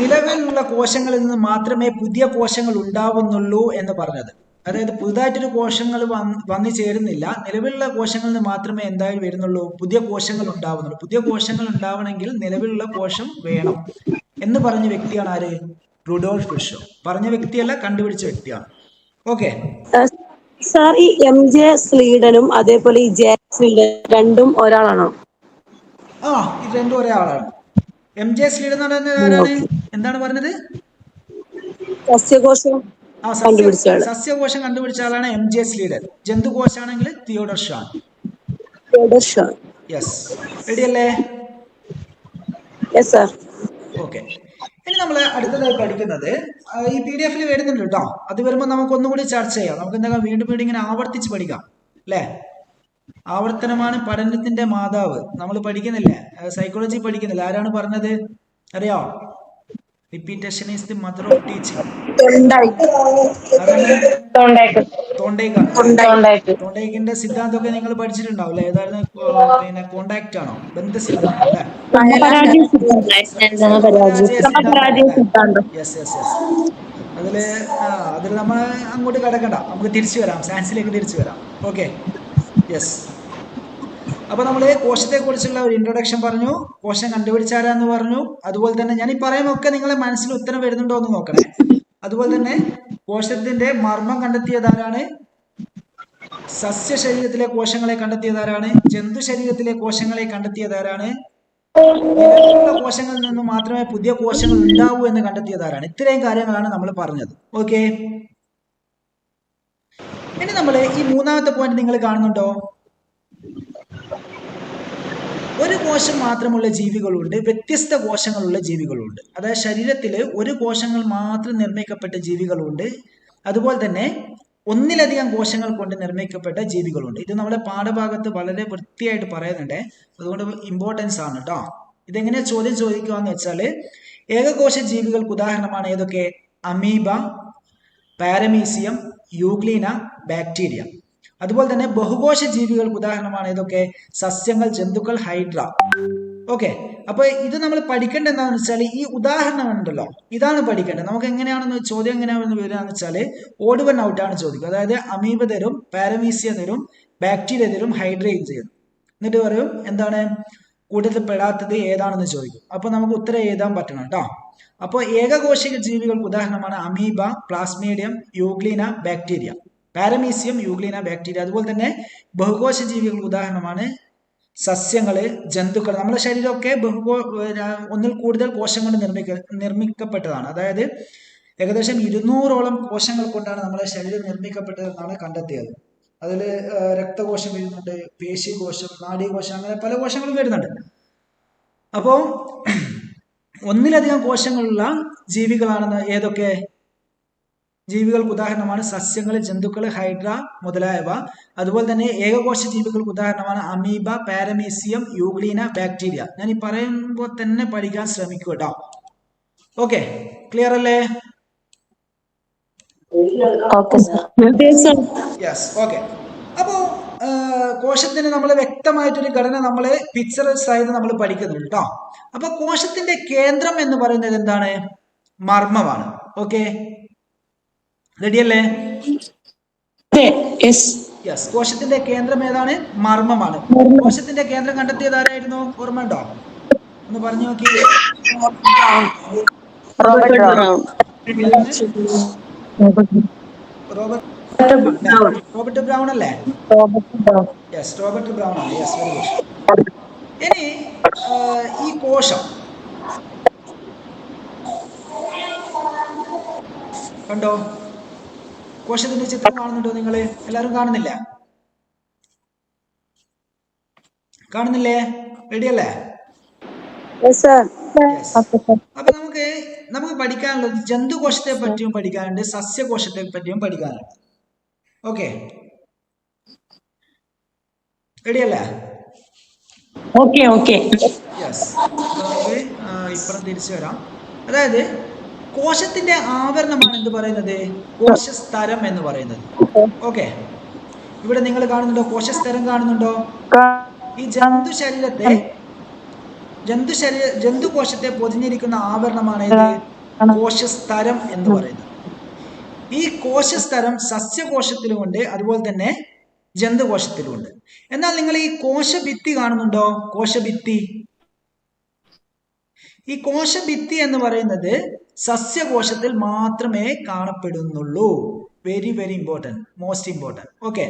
നിലവിലുള്ള കോശങ്ങളിൽ നിന്ന് മാത്രമേ പുതിയ കോശങ്ങൾ ഉണ്ടാവുന്നുള്ളൂ എന്ന് പറഞ്ഞത്. അതായത് പുതുതായിട്ടൊരു കോശങ്ങൾ വന്നു ചേരുന്നില്ല, നിലവിലുള്ള കോശങ്ങളിൽ നിന്ന് മാത്രമേ എന്തായാലും വരുന്നുള്ളൂ, പുതിയ കോശങ്ങൾ ഉണ്ടാവുന്നുള്ളൂ. പുതിയ കോശങ്ങൾ ഉണ്ടാവണമെങ്കിൽ നിലവിലുള്ള കോശം വേണം എന്ന് പറഞ്ഞ വ്യക്തിയാണ് ആര്? Rudolf Virchow. പറഞ്ഞ വ്യക്തിയല്ല, കണ്ടുപിടിച്ച വ്യക്തിയാണ്. ഓക്കെ സാർ, ഈ MJ സ്ലീഡനും അതേപോലെ ഈ J സ്ലീഡൻ രണ്ടും ഒരാളാണോ? ഇത് രണ്ടും ഒരേ ആളാണ്. MJ സ്ലീഡൻ എന്ന് പറയുന്നത് ആരാണ്? എന്താണ് പറഞ്ഞത്? സസ്യകോശം കണ്ടുപിടിച്ച ആളാണ് MJ സ്ലീഡൻ. ജന്തുകോശാണെങ്കിൽ തിയോഡർ ഷാൻ. യെസ്, റെഡി അല്ലേ? ഓക്കെ, ഇനി നമ്മൾ അടുത്തതായി പഠിക്കുന്നത് ഈ PDF വരുന്നുണ്ട് കേട്ടോ. അത് വരുമ്പോൾ നമുക്ക് ഒന്നുകൂടി ചർച്ച ചെയ്യാം. നമുക്ക് എന്താ വീണ്ടും ഇങ്ങനെ ആവർത്തിച്ച് പഠിക്കാം അല്ലേ? ആവർത്തനമാണ് പഠനത്തിന്റെ മാതാവ്. നമ്മൾ പഠിക്കുന്നില്ലേ, സൈക്കോളജി പഠിക്കുന്നില്ല. ആരാണ് പറഞ്ഞത് അറിയോ? Repetition is the mother of teaching. തോണ്ടേക്കിന്റെ സിദ്ധാന്തമൊക്കെ നിങ്ങൾ പഠിച്ചിട്ടുണ്ടാവും അല്ലെ? ഏതായിരുന്നു? പിന്നെ കോണ്ടാക്ട് ആണോ? ബന്ധസിദ്ധാന്തം അല്ലെ? അതിൽ നമ്മൾ അങ്ങോട്ട് കിടക്കണ്ട, നമുക്ക് തിരിച്ചു വരാം, സയൻസിലേക്ക് തിരിച്ചു വരാം. Okay, yes. അപ്പൊ നമ്മള് കോശത്തെ കുറിച്ചുള്ള ഒരു ഇൻട്രൊഡക്ഷൻ പറഞ്ഞു, കോശം കണ്ടുപിടിച്ചാരാന്ന് പറഞ്ഞു. അതുപോലെ തന്നെ ഞാൻ ഈ പറയുന്നൊക്കെ നിങ്ങളെ മനസ്സിൽ ഉത്തരം വരുന്നുണ്ടോ എന്ന് നോക്കണേ. അതുപോലെ തന്നെ കോശത്തിന്റെ മർമ്മം കണ്ടെത്തിയതാരാണ്? സസ്യശരീരത്തിലെ കോശങ്ങളെ കണ്ടെത്തിയതാരാണ്? ജന്തു ശരീരത്തിലെ കോശങ്ങളെ കണ്ടെത്തിയതാരാണ്? നിലവിലുള്ള കോശങ്ങളിൽ നിന്ന് മാത്രമേ പുതിയ കോശങ്ങൾ ഉണ്ടാവൂ എന്ന് കണ്ടെത്തിയതാരാണ്? ഇത്രയും കാര്യങ്ങളാണ് നമ്മൾ പറഞ്ഞത്. ഓക്കെ, ഇനി നമ്മൾ ഈ മൂന്നാമത്തെ പോയിന്റ് നിങ്ങൾ കാണുന്നുണ്ടോ? ഒരു കോശം മാത്രമുള്ള ജീവികളുണ്ട്, വ്യത്യസ്ത കോശങ്ങളുള്ള ജീവികളുണ്ട്. അതായത് ശരീരത്തിൽ ഒരു കോശങ്ങൾ മാത്രം നിർമ്മിക്കപ്പെട്ട ജീവികളുണ്ട്, അതുപോലെ തന്നെ ഒന്നിലധികം കോശങ്ങൾ കൊണ്ട് നിർമ്മിക്കപ്പെട്ട ജീവികളുണ്ട്. ഇത് നമ്മുടെ പാഠഭാഗത്ത് വളരെ വൃത്തിയായിട്ട് പറയുന്നുണ്ട്, അതുകൊണ്ട് ഇമ്പോർട്ടൻസ് ആണ് കേട്ടോ. ഇതെങ്ങനെ ചോദ്യം ചോദിക്കുകയെന്ന് വെച്ചാൽ, ഏകകോശ ജീവികൾക്ക് ഉദാഹരണമാണ് ഏതൊക്കെ? Amoeba, paramecium, euglena, bacteria. അതുപോലെ തന്നെ ബഹുകോശ ജീവികൾക്ക് ഉദാഹരണമാണ് ഇതൊക്കെ സസ്യങ്ങൾ, ജന്തുക്കൾ, ഹൈഡ്ര. ഓക്കെ, അപ്പൊ ഇത് നമ്മൾ പഠിക്കേണ്ടത് എന്താണെന്ന് വെച്ചാൽ ഈ ഉദാഹരണം ഉണ്ടല്ലോ, ഇതാണ് പഠിക്കേണ്ടത്. നമുക്ക് എങ്ങനെയാണെന്ന് ചോദ്യം എങ്ങനെയാണെന്ന് വരികയെന്ന് വെച്ചാൽ ഓഡ് വൺ ഔട്ട് ആണ് ചോദിക്കുക. അതായത് അമീബ തരും, പാരമീസിയ തരും, ബാക്ടീരിയ തരും, ഹൈഡ്രയും തരും. എന്നിട്ട് പറയും എന്താണ് കൂട്ടത്തിൽ പെടാത്തത് ഏതാണെന്ന് ചോദിക്കും. അപ്പൊ നമുക്ക് ഉത്തരം എഴുതാൻ പറ്റണം കേട്ടോ. അപ്പോൾ ഏകകോശിക ജീവികൾക്ക് ഉദാഹരണമാണ് amoeba, plasmodium, euglena, bacteria. Paramecium, euglena, bacteria. അതുപോലെ തന്നെ ബഹുകോശ ജീവികൾക്ക് ഉദാഹരണമാണ് സസ്യങ്ങള്, ജന്തുക്കൾ. നമ്മുടെ ശരീരമൊക്കെ ഒന്നിൽ കൂടുതൽ കോശങ്ങൾ നിർമ്മിക്കപ്പെട്ടതാണ്. അതായത് ഏകദേശം 200ഓളം കോശങ്ങൾ കൊണ്ടാണ് നമ്മുടെ ശരീരം നിർമ്മിക്കപ്പെട്ടതെന്നാണ് കണ്ടെത്തിയത്. അതിൽ രക്തകോശം വരുന്നുണ്ട്, പേശികോശം, നാഡീകോശം, അങ്ങനെ പല കോശങ്ങളും വരുന്നുണ്ട്. അപ്പോൾ ഒന്നിലധികം കോശങ്ങളുള്ള ജീവികളാണെന്ന് ഏതൊക്കെ ജീവികൾക്ക് ഉദാഹരണമാണ് സസ്യങ്ങൾ, ജന്തുക്കൾ, ഹൈഡ്ര മുതലായവ. അതുപോലെ തന്നെ ഏകകോശ ജീവികൾക്ക് ഉദാഹരണമാണ് അമീബ, പാരമീസിയം, യൂഗ്ലീന, ബാക്ടീരിയ. ഞാൻ ഈ പറയുമ്പോൾ തന്നെ പഠിക്കാൻ ശ്രമിക്കൂ കേട്ടോ. ഓക്കെ, ക്ലിയർ അല്ലേ? Yes, okay. അപ്പോ കോശത്തിന് നമ്മൾ വ്യക്തമായിട്ടൊരു ഘടന നമ്മൾ പിക്ചർ സഹിതം നമ്മൾ പഠിക്കുന്നുണ്ട് കേട്ടോ. അപ്പൊ കോശത്തിന്റെ കേന്ദ്രം എന്ന് പറയുന്നത് എന്താണ്? മർമ്മമാണ്. ഓക്കെ, റെഡിയല്ലേ? യെസ്, കോശത്തിന്റെ കേന്ദ്രം ഏതാണ്? മർമ്മമാണ്. കോശത്തിന്റെ കേന്ദ്രം കണ്ടെത്തിയത് ആരായിരുന്നു? ഓർമ്മ ഉണ്ടോ? ഒന്ന് പറഞ്ഞു നോക്കി. റോബർട്ട് ബ്രൗൺ അല്ലേ? യെസ്, റോബർട്ട് ബ്രൗൺ ആണ്. Yes, very good. ഇനി ഈ കോശം കണ്ടോ? കോശത്തിന്റെ ചിത്രം കാണുന്നുണ്ടോ നിങ്ങള്? എല്ലാരും കാണുന്നില്ല? കാണുന്നില്ലേ? റെഡിയല്ലേ? അപ്പൊ നമുക്ക് പഠിക്കാനുള്ളത് ജന്തുകോശത്തെ പറ്റിയും പഠിക്കാനുണ്ട്, സസ്യകോശത്തെ പറ്റിയും പഠിക്കാനുണ്ട്. ഓക്കെ, റെഡിയല്ലേ? യെസ്, നമുക്ക് ഇപ്പുറം തിരിച്ചു വരാം. അതായത് കോശത്തിന്റെ ആവരണമാണ് എന്ത് പറയുന്നത്? കോശസ്തരം എന്ന് പറയുന്നത്. ഓക്കെ, ഇവിടെ നിങ്ങൾ കാണുന്നുണ്ടോ? കോശസ്തരം കാണുന്നുണ്ടോ? ഈ ജന്തുകോശത്തെ പൊതിഞ്ഞിരിക്കുന്ന ആവരണമാണ് ഇത് കോശസ്തരം എന്ന് പറയുന്നത്. ഈ കോശസ്തരം സസ്യകോശത്തിലുമുണ്ട്, അതുപോലെ തന്നെ ജന്തുകോശത്തിലുമുണ്ട്. എന്നാൽ നിങ്ങൾ ഈ കോശഭിത്തി കാണുന്നുണ്ടോ? കോശഭിത്തി. ഈ കോശഭിത്തി എന്ന് പറയുന്നത് സസ്യകോശത്തിൽ മാത്രമേ കാണപ്പെടുന്നുള്ളൂ. Very very important, most important. Okay,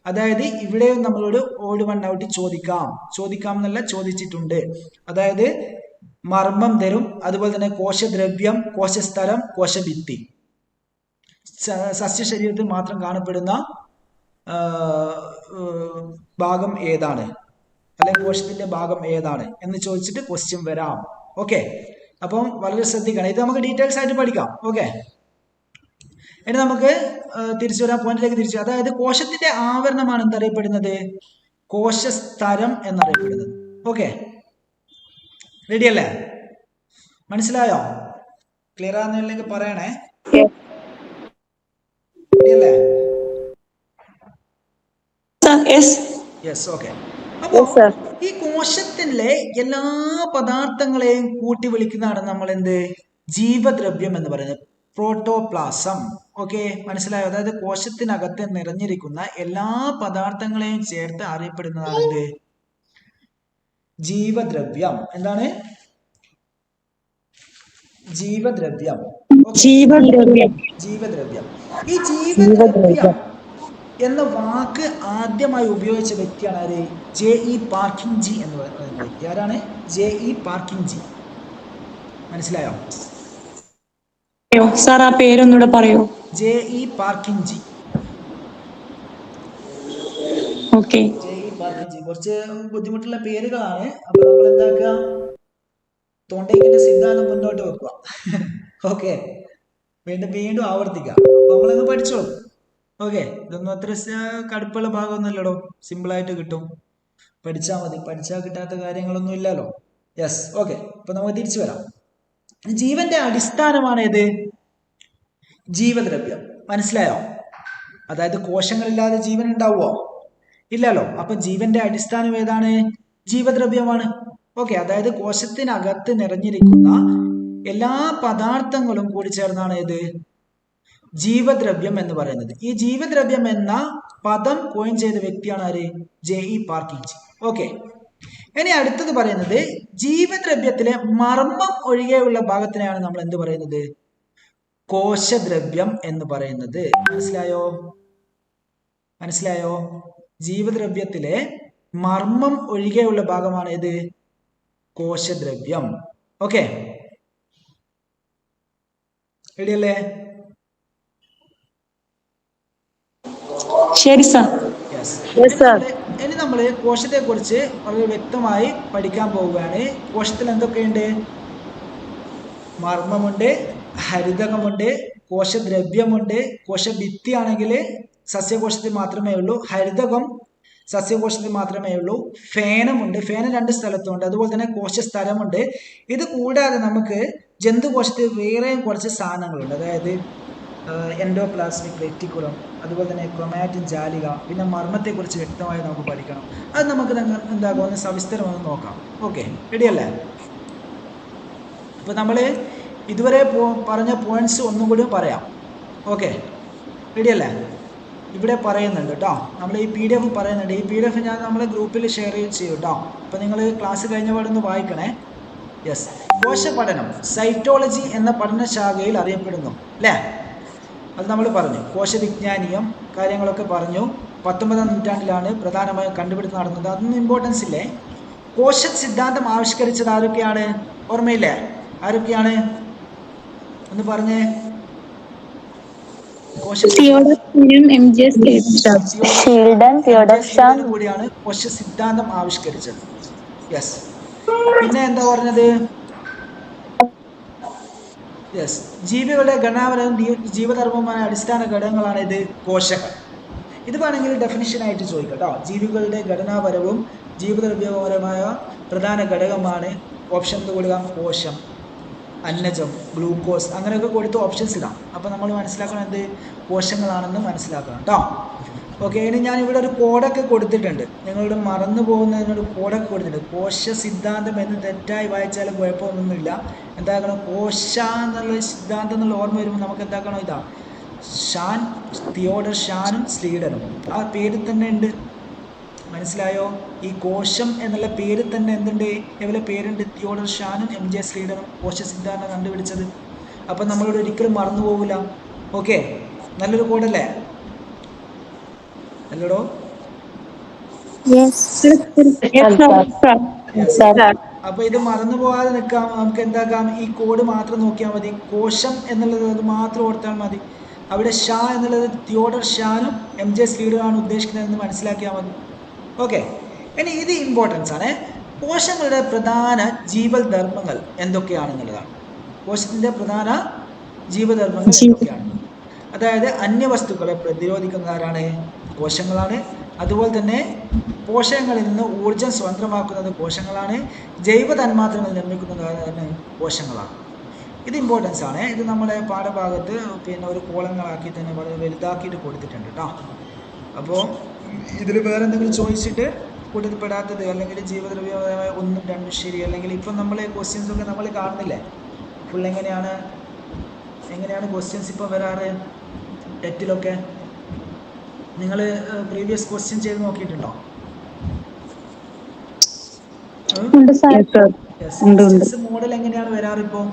അതായത് ഇവിടെയും നമ്മളോട് ഓഡ് വൺ ഔട്ട് ചോദിക്കാം എന്നല്ല, ചോദിച്ചിട്ടുണ്ട്. അതായത് മർമ്മം തരും, അതുപോലെ തന്നെ കോശദ്രവ്യം, കോശസ്ഥലം, കോശഭിത്തി. സസ്യ ശരീരത്തിൽ മാത്രം കാണപ്പെടുന്ന ഭാഗം ഏതാണ്, അല്ലെങ്കിൽ കോശത്തിന്റെ ഭാഗം ഏതാണ് എന്ന് ചോദിച്ചിട്ട് ക്വസ്റ്റ്യൻ വരാം. ഓക്കെ, അപ്പം വളരെ ശ്രദ്ധിക്കണം. ഇത് നമുക്ക് ഡീറ്റെയിൽസ് ആയിട്ട് പഠിക്കാം. ഓക്കെ, ഇനി നമുക്ക് തിരിച്ചു വരാം, പോയിന്റിലേക്ക് തിരിച്ചു. അതായത് കോശത്തിന്റെ ആവരണമാണ് എന്തറിയപ്പെടുന്നത്? കോശസ്തരം എന്നറിയപ്പെടുന്നത്. ഓക്കെ, റെഡിയല്ലേ? മനസ്സിലായോ? ക്ലിയർ ആകുന്നില്ലെങ്കിൽ പറയണേ. റെഡിയല്ലേ? Yes, okay. അപ്പോ ഈ കോശത്തിലെ എല്ലാ പദാർത്ഥങ്ങളെയും കൂട്ടി വിളിക്കുന്നതാണ് നമ്മൾ എന്ത്? ജീവദ്രവ്യം എന്ന് പറയുന്നത്, പ്രോട്ടോപ്ലാസം. ഓക്കെ, മനസ്സിലായോ? അതായത് കോശത്തിനകത്ത് നിറഞ്ഞിരിക്കുന്ന എല്ലാ പദാർത്ഥങ്ങളെയും ചേർത്ത് അറിയപ്പെടുന്നതാണ് എന്ത്? ജീവദ്രവ്യം. എന്താണ്? ജീവദ്രവ്യം. ജീവദ്രവ്യം. ഈ ജീവദ്രവ്യം എന്ന വാക്ക് ആദ്യമായി ഉപയോഗിച്ച വ്യക്തിയാണ് ആര്? ജെ.ഇ. പാർക്കിൻജി എന്ന് പറയുന്ന വ്യക്തി. ആരാണ്? ജെ.ഇ. പാർക്കിൻജി. മനസ്സിലായോ? സാർ ആ പേരൊന്നുകൂടെ പറയോ? ജെ.ഇ. പാർക്കിൻജി. ഓക്കെ, ജെ.ഇ. പാർക്കിൻജി. കുറച്ച് ബുദ്ധിമുട്ടുള്ള പേരുകളാണ്. അപ്പൊ നമ്മൾ എന്താക്കുക? തോണ്ടേക്കിന്റെ സിദ്ധാന്തം മുന്നോട്ട് വെക്കുക. ഓക്കെ, വീണ്ടും ആവർത്തിക്കുക. അപ്പൊ നമ്മളൊന്ന് പഠിച്ചോളൂ. ഓക്കെ, ഇതൊന്നും അത്ര കടുപ്പുള്ള ഭാഗമൊന്നുമില്ലടോ, സിമ്പിളായിട്ട് കിട്ടും. പഠിച്ചാൽ മതി, പഠിച്ചാൽ കിട്ടാത്ത കാര്യങ്ങളൊന്നും ഇല്ലല്ലോ. Yes, okay. അപ്പൊ നമുക്ക് തിരിച്ചു വരാം. ജീവന്റെ അടിസ്ഥാനമാണ് ഏത്? ജീവദ്രവ്യം. മനസ്സിലായോ? അതായത് കോശങ്ങളില്ലാതെ ജീവൻ ഉണ്ടാവുമോ? ഇല്ലല്ലോ. അപ്പൊ ജീവന്റെ അടിസ്ഥാനം ഏതാണ്? ജീവദ്രവ്യമാണ്. ഓക്കെ, അതായത് കോശത്തിനകത്ത് നിറഞ്ഞിരിക്കുന്ന എല്ലാ പദാർത്ഥങ്ങളും കൂടി ചേർന്നാണ് ഏത്? ജീവദ്രവ്യം എന്ന് പറയുന്നത്. ഈ ജീവദ്രവ്യം എന്ന പദം കോയിൻ ചെയ്ത വ്യക്തിയാണ് ആര്? ജെ.ഇ. പാർക്കിൻജി. ഓക്കെ, ഇനി അടുത്തത് പറയുന്നത് ജീവദ്രവ്യത്തിലെ മർമ്മം ഒഴികെയുള്ള ഭാഗത്തിനെയാണ് നമ്മൾ എന്ത് പറയുന്നത്? കോശദ്രവ്യം എന്ന് പറയുന്നത്. മനസ്സിലായോ? മനസ്സിലായോ? ജീവദ്രവ്യത്തിലെ മർമ്മം ഒഴികെയുള്ള ഭാഗമാണ് ഏത്? കോശദ്രവ്യം. ഓക്കെ, റെഡിയല്ലേ? ശരി സർ. ഇനി നമ്മൾ കോശത്തെ കുറിച്ച് വളരെ വ്യക്തമായി പഠിക്കാൻ പോവുകയാണ്. കോശത്തിൽ എന്തൊക്കെയുണ്ട്? മർമ്മമുണ്ട്, ഹരിതകമുണ്ട്, കോശദ്രവ്യമുണ്ട്. കോശഭിത്തി ആണെങ്കിൽ സസ്യകോശത്തിൽ മാത്രമേ ഉള്ളൂ. ഹരിതകം സസ്യകോശത്തിൽ മാത്രമേ ഉള്ളൂ. ഫേനമുണ്ട്, ഫേനം 2 സ്ഥലത്തുണ്ട്. അതുപോലെ തന്നെ കോശസ്ഥലമുണ്ട്. ഇത് കൂടാതെ നമുക്ക് ജന്തുകോശത്തിൽ വേറെയും കുറച്ച് സാധനങ്ങളുണ്ട്. അതായത് എൻഡോപ്ലാസ്മിക് റെറ്റിക്കുലം, അതുപോലെ തന്നെ ക്രൊമാറ്റിൻ ജാലിക. പിന്നെ മർമ്മത്തെക്കുറിച്ച് വ്യക്തമായി നമുക്ക് പഠിക്കണം. അത് നമുക്ക് എന്താകും ഒന്ന് സവിസ്തരമൊന്ന് നോക്കാം. ഓക്കെ, റെഡിയല്ലേ? അപ്പോൾ നമ്മൾ ഇതുവരെ പറഞ്ഞ പോയിന്റ്സ് ഒന്നും കൂടി പറയാം. ഓക്കെ, റെഡിയല്ലേ? ഇവിടെ പറയുന്നുണ്ട് കേട്ടോ, നമ്മൾ ഈ PDF പറയുന്നുണ്ട്. ഈ PDF ഞാൻ നമ്മളെ ഗ്രൂപ്പിൽ ഷെയർ ചെയ്യും കേട്ടോ. അപ്പോൾ നിങ്ങൾ ക്ലാസ് കഴിഞ്ഞ പാടൊന്ന് വായിക്കണേ. യെസ്, കോശപഠനം സൈറ്റോളജി എന്ന പഠനശാഖയിൽ അറിയപ്പെടുന്നു അല്ലേ? അത് നമ്മൾ പറഞ്ഞു. കോശവിജ്ഞാനീയം കാര്യങ്ങളൊക്കെ പറഞ്ഞു. 19ാം നൂറ്റാണ്ടിലാണ് പ്രധാനമായും കണ്ടുപിടുത്തം നടന്നത്. അതൊന്നും ഇമ്പോർട്ടൻസ് ഇല്ലേ. കോശ സിദ്ധാന്തം ആവിഷ്കരിച്ചത് ആരൊക്കെയാണ്? ഓർമ്മയില്ലേ? ആരൊക്കെയാണ് ഒന്ന് പറഞ്ഞേ. കൂടിയാണ് കോശ സിദ്ധാന്തം ആവിഷ്കരിച്ചത്. യെസ്. പിന്നെ എന്താ പറഞ്ഞത്? യെസ്, ജീവികളുടെ ഘടനാപരവും ജീവധർമ്മമായ അടിസ്ഥാന ഘടകങ്ങളാണ് ഇത് കോശങ്ങൾ. ഇത് വേണമെങ്കിൽ ഡെഫിനിഷനായിട്ട് ചോദിക്കാം കേട്ടോ. ജീവികളുടെ ഘടനാപരവും ജീവദ്രവ്യപരമായ പ്രധാന ഘടകമാണ്. ഓപ്ഷൻ കൊടുക്കാം, കോശം, അന്നജം, ഗ്ലൂക്കോസ്, അങ്ങനെയൊക്കെ കൊടുത്ത് ഓപ്ഷൻസ് ഇടാം. അപ്പോൾ നമ്മൾ മനസ്സിലാക്കണം എന്ത് കോശങ്ങളാണെന്ന് മനസ്സിലാക്കണം കേട്ടോ. ഓക്കെ, ഇനി ഞാൻ ഇവിടെ ഒരു കോഡൊക്കെ കൊടുത്തിട്ടുണ്ട്. നിങ്ങളുടെ മറന്നു പോകുന്നതിനൊരു കോഡൊക്കെ കൊടുത്തിട്ടുണ്ട്. കോശ സിദ്ധാന്തം എന്ന് തെറ്റായി വായിച്ചാലും കുഴപ്പമൊന്നുമില്ല. എന്താക്കണം? കോശ എന്നുള്ള സിദ്ധാന്തം എന്നുള്ള ഓർമ്മ വരുമ്പോൾ നമുക്ക് എന്താക്കണം? ഇതാ ഷാൻ, തിയോഡർ ഷാനും സ്ലീഡനും ആ പേരിൽ തന്നെ ഉണ്ട്. മനസ്സിലായോ? ഈ കോശം എന്നുള്ള പേരിൽ തന്നെ എന്തുണ്ട്? എവിടെ പേരുണ്ട്? തിയോഡർ ഷാനും MJ സ്ലീഡനും കോശ സിദ്ധാന്തം കണ്ടുപിടിച്ചത്. അപ്പം നമ്മളോട് ഒരിക്കലും മറന്നു പോകില്ല. ഓക്കെ, നല്ലൊരു കോഡല്ലേ? അല്ലടോ? അപ്പൊ ഇത് മറന്നു പോകാതെ നിൽക്കാം. നമുക്ക് എന്താക്കാം? ഈ കോഡ് മാത്രം നോക്കിയാൽ മതി. കോശം എന്നുള്ളത് അത് മാത്രം ഓർത്താൽ മതി. അവിടെ ഷാ എന്നുള്ളത് തിയോഡർ ഷാനും MJ സ്ലീഡറുമാണ് ഉദ്ദേശിക്കുന്നതെന്ന് മനസ്സിലാക്കിയാൽ മതി. ഓക്കെ, ഇനി ഇത് ഇമ്പോർട്ടൻസ് ആണ്. കോശങ്ങളുടെ പ്രധാന ജീവധർമ്മങ്ങൾ എന്തൊക്കെയാണെന്നുള്ളതാണ്. കോശത്തിന്റെ പ്രധാന ജീവധർമ്മങ്ങൾ എന്തൊക്കെയാണ്? അതായത് അന്യവസ്തുക്കളെ പ്രതിരോധിക്കുന്നതാരാണ്? കോശങ്ങളാണ്. അതുപോലെ തന്നെ പോഷകങ്ങളിൽ നിന്ന് ഊർജം സ്വതന്ത്രമാക്കുന്നത് കോശങ്ങളാണ്. ജൈവ തന്മാത്രകൾ നിർമ്മിക്കുന്നതാണ് കോശങ്ങളാണ്. ഇത് ഇമ്പോർട്ടൻസ് ആണ്. ഇത് നമ്മുടെ പാഠഭാഗത്ത് പിന്നെ ഒരു കോളങ്ങളാക്കി തന്നെ വളരെ വലുതാക്കിയിട്ട് കൊടുത്തിട്ടുണ്ട് കേട്ടോ. അപ്പോൾ ഇതിൽ വേറെ എന്തെങ്കിലും ചോദിച്ചിട്ട് കൂട്ടത്തിൽപ്പെടാത്തത് അല്ലെങ്കിൽ ജീവദ്രവ്യമായ 1, 2 ശരി, അല്ലെങ്കിൽ ഇപ്പം നമ്മൾ ക്വസ്റ്റ്യൻസ് ഒക്കെ നമ്മൾ കാണുന്നില്ലേ ഫുൾ എങ്ങനെയാണ് ക്വസ്റ്റ്യൻസ് ഇപ്പോൾ വരാറ് ടെറ്റിലൊക്കെ? നിങ്ങൾ പ്രീവിയസ് ക്വസ്റ്റ്യൻ ചെയ്ത് നോക്കിയിട്ടുണ്ടോ? മോഡൽ എങ്ങനെയാണ് വരാറ്? ഇപ്പോൾ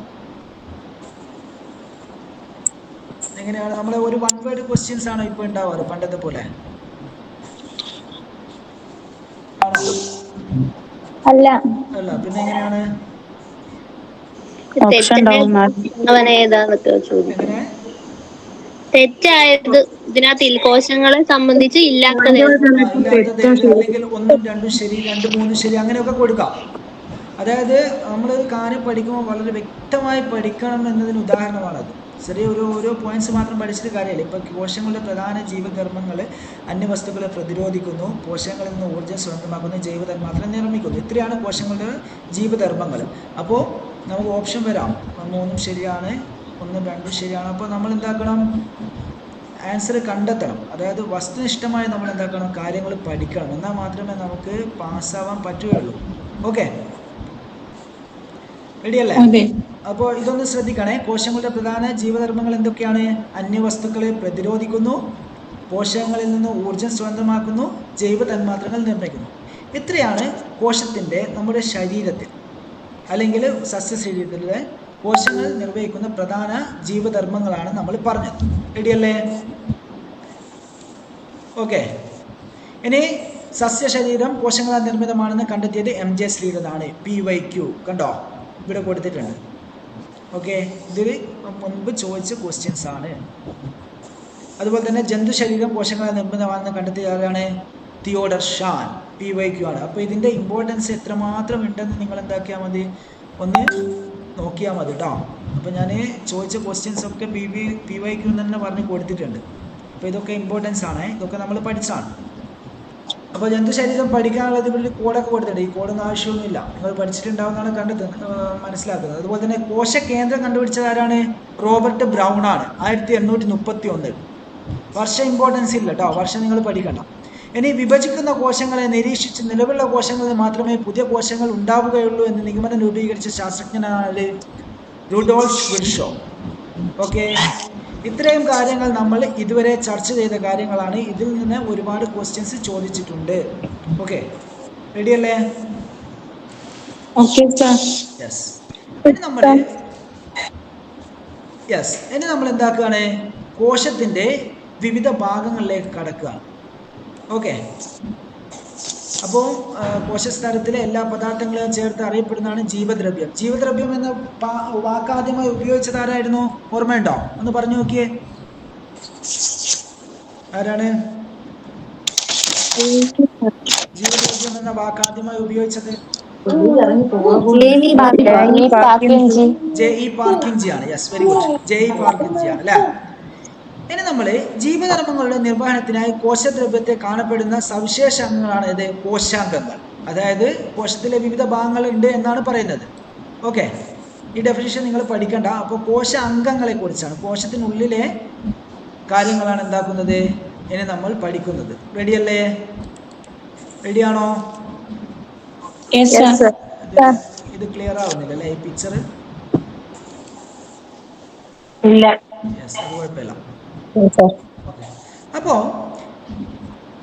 എങ്ങനെയാണ്? നമ്മളെ ഒരു 1 വേർഡ് ക്വസ്റ്റ്യൻസ് ആണോ ഇപ്പോൾ ഉണ്ടാവാറ് പണ്ടത്തെ പോലെ? അല്ല, പിന്നെ എങ്ങനെയാണ്? തെറ്റായത് ഇതിനകത്ത് കോശങ്ങളെ സംബന്ധിച്ച് ഇല്ലാത്തത് അല്ലെങ്കിൽ 1, 2 ശരി, 2, 3 ശരി, അങ്ങനെയൊക്കെ കൊടുക്കാം. അതായത് നമ്മളൊരു കാര്യം പഠിക്കുമ്പോൾ വളരെ വ്യക്തമായി പഠിക്കണം എന്നതിന് ഉദാഹരണമാണത്. ചെറിയ ഓരോ പോയിന്റ്സ് മാത്രം പഠിച്ചിട്ട് കാര്യമില്ല. ഇപ്പോൾ കോശങ്ങളുടെ പ്രധാന ജീവധർമ്മങ്ങൾ അന്യവസ്തുക്കളെ പ്രതിരോധിക്കുന്നു, പോഷകങ്ങളിൽ നിന്ന് ഊർജ്ജം സ്വന്തമാക്കുന്നു, ജൈവ തന്മാത്രം നിർമ്മിക്കുന്നു. ഇത്രയാണ് കോശങ്ങളുടെ ജീവധർമ്മങ്ങൾ. അപ്പോൾ നമുക്ക് ഓപ്ഷൻ വരാം. 3 ശരിയാണ്, 1, 2 ശരിയാണ്. അപ്പോൾ നമ്മൾ എന്താക്കണം? ആൻസർ കണ്ടെത്തണം. അതായത് വസ്തുനിഷ്ഠമായി നമ്മൾ എന്താക്കണം, കാര്യങ്ങൾ പഠിക്കണം. എന്നാൽ മാത്രമേ നമുക്ക് പാസ്സാവാൻ പറ്റുകയുള്ളൂ. ഓക്കെ, റെഡിയല്ലേ? അപ്പോൾ ഇതൊന്ന് ശ്രദ്ധിക്കണേ. കോശങ്ങളുടെ പ്രധാന ജീവധർമ്മങ്ങൾ എന്തൊക്കെയാണ്? അന്യവസ്തുക്കളെ പ്രതിരോധിക്കുന്നു, പോഷകങ്ങളിൽ നിന്ന് ഊർജം സ്വന്തമാക്കുന്നു, ജൈവ തന്മാത്രകൾ നിർമ്മിക്കുന്നു. ഇത്രയാണ് കോശത്തിൻ്റെ നമ്മുടെ ശരീരത്തിൽ അല്ലെങ്കിൽ സസ്യശരീരത്തിലെ കോശങ്ങൾ നിർവഹിക്കുന്ന പ്രധാന ജീവധർമ്മങ്ങളാണ് നമ്മൾ പറഞ്ഞത്. റെഡിയല്ലേ? ഓക്കെ. ഇനി സസ്യശരീരം കോശങ്ങളാൽ നിർമ്മിതമാണെന്ന് കണ്ടെത്തിയത് MJ സ്ലീഡനാണ്. PYQ കണ്ടോ, ഇവിടെ കൊടുത്തിട്ടുണ്ട്. ഓക്കെ, ഇതിൽ മുൻപ് ചോദിച്ച ക്വസ്റ്റ്യൻസ് ആണ്. അതുപോലെ തന്നെ ജന്തു ശരീരം കോശങ്ങളാൽ നിർമ്മിതമാണെന്ന് കണ്ടെത്തിയ ആരാണ്? തിയോഡർ ഷാൻ. PYQ ആണ്. അപ്പോൾ ഇതിൻ്റെ ഇമ്പോർട്ടൻസ് എത്രമാത്രം ഉണ്ടെന്ന് നിങ്ങൾ എന്താക്കിയാൽ മതി, ഒന്ന് നോക്കിയാൽ മതി കേട്ടോ. അപ്പോൾ ഞാൻ ചോദിച്ച ക്വസ്റ്റ്യൻസ് ഒക്കെ PYQ തന്നെ പറഞ്ഞ് കൊടുത്തിട്ടുണ്ട്. അപ്പോൾ ഇതൊക്കെ ഇമ്പോർട്ടൻസ് ആണ്, ഇതൊക്കെ നമ്മൾ പഠിച്ചാണ്. അപ്പോൾ ജന്തു ശരീരം പഠിക്കാനുള്ളത് ഇവിടെ കോഡൊക്കെ കൊടുത്തിട്ടുണ്ട്. ഈ കോഡൊന്നും ആവശ്യമൊന്നുമില്ല, നിങ്ങൾ പഠിച്ചിട്ടുണ്ടാവുന്നതാണ് മനസ്സിലാക്കുന്നത്. അതുപോലെ തന്നെ കോശകേന്ദ്രം കണ്ടുപിടിച്ചത് ആരാണ്? റോബർട്ട് ബ്രൗൺ ആണ്. 1831. വർഷം ഇമ്പോർട്ടൻസ് ഇല്ല കേട്ടോ, വർഷം നിങ്ങൾ പഠിക്കണ്ട. ഇനി വിഭജിക്കുന്ന കോശങ്ങളെ നിരീക്ഷിച്ച് നിലവിലുള്ള കോശങ്ങളിൽ മാത്രമേ പുതിയ കോശങ്ങൾ ഉണ്ടാവുകയുള്ളൂ എന്ന് നിഗമനം രൂപീകരിച്ച ശാസ്ത്രജ്ഞനാണ് റുഡോൾഫ് വിർഷോ. ഓക്കെ, ഇത്രയും കാര്യങ്ങൾ നമ്മൾ ഇതുവരെ ചർച്ച ചെയ്ത കാര്യങ്ങളാണ്. ഇതിൽ നിന്ന് ഒരുപാട് ക്വസ്റ്റ്യൻസ് ചോദിച്ചിട്ടുണ്ട്. ഓക്കെ, റെഡിയല്ലേ? യെസ്. ഇനി നമ്മൾ എന്താക്കുകയാണ്, കോശത്തിൻ്റെ വിവിധ ഭാഗങ്ങളിലേക്ക് കടക്കുകയാണ്. ഓക്കെ, അപ്പോൾ കോശസ്തരത്തിലെ എല്ലാ പദാർത്ഥങ്ങളെയും ചേർത്ത് അറിയപ്പെടുന്നതാണ് ജീവദ്രവ്യം. ജീവദ്രവ്യം എന്ന വാക്കാദ്യമായി ഉപയോഗിച്ചത് ആരായിരുന്നു? ഓർമ്മയുണ്ടോ? ഒന്ന് പറഞ്ഞു നോക്കിയേ, ആരാണ് ജീവദ്രവ്യം എന്ന വാക്കാദ്യമായി ഉപയോഗിച്ചത്? J.E. പാർക്കിൻജി ആണ്. Yes, very good. J.E. പാർക്കിൻജി ആണ് അല്ലേ? ഇനി നമ്മൾ ജീവധർമ്മങ്ങളുടെ നിർവഹണത്തിനായി കോശദ്രവ്യത്തെ കാണപ്പെടുന്ന സവിശേഷങ്ങളാണ് ഇത് കോശാംഗങ്ങൾ. അതായത് കോശത്തിലെ വിവിധ ഭാഗങ്ങളുണ്ട് എന്നാണ് പറയുന്നത്. ഓക്കെ, ഈ ഡെഫിനിഷൻ നിങ്ങൾ പഠിക്കണ്ട. അപ്പോൾ കോശ അംഗങ്ങളെ കുറിച്ചാണ്, കോശത്തിനുള്ളിലെ കാര്യങ്ങളാണ് എന്താക്കുന്നത് ഇനി നമ്മൾ പഠിക്കുന്നത്. റെഡിയല്ലേ? റെഡിയാണോ? ഇത് ക്ലിയർ ആവുന്നില്ല അല്ലേ ഈ പിക്ചർ? യെസ്, അത് കുഴപ്പമില്ല. അപ്പോൾ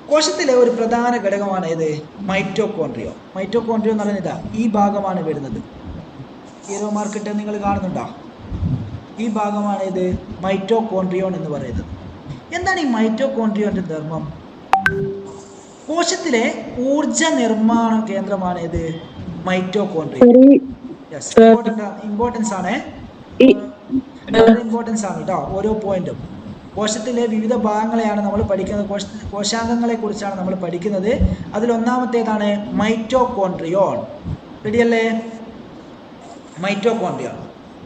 കോശത്തിലെ ഒരു പ്രധാന ഘടകമാണ് ഇത് മൈറ്റോകോൺട്രിയ. മൈറ്റോകോൺട്രിയ എന്ന് പറയുന്നത് ഇതാ, ഈ ഭാഗമാണ് വരുന്നത്. ഹീറോ മാർക്കറ്റ് നിങ്ങൾ കാണുന്നുണ്ടോ? ഈ ഭാഗമാണ് ഇത് മൈറ്റോകോൺട്രിയോൺ എന്ന് പറയുന്നത്. എന്താണ് ഈ മൈറ്റോകോൺട്രിയോന്റെ ധർമ്മം? കോശത്തിലെ ഊർജ നിർമ്മാണ കേന്ദ്രമാണ് ഇത് മൈറ്റോകോൺട്രിയ. യെസ്, ഇമ്പോർട്ടൻസ് ആണ്, ഇമ്പോർട്ടൻസ് ആണ് കേട്ടോ ഓരോ പോയിന്റും. കോശത്തിലെ വിവിധ ഭാഗങ്ങളെയാണ് നമ്മൾ പഠിക്കുന്നത്, കോശാംഗങ്ങളെ കുറിച്ചാണ് നമ്മൾ പഠിക്കുന്നത്. അതിലൊന്നാമത്തേതാണ് മൈറ്റോകോൺട്രിയോൺ. റെഡിയല്ലേ? മൈറ്റോകോൺട്രിയോൺ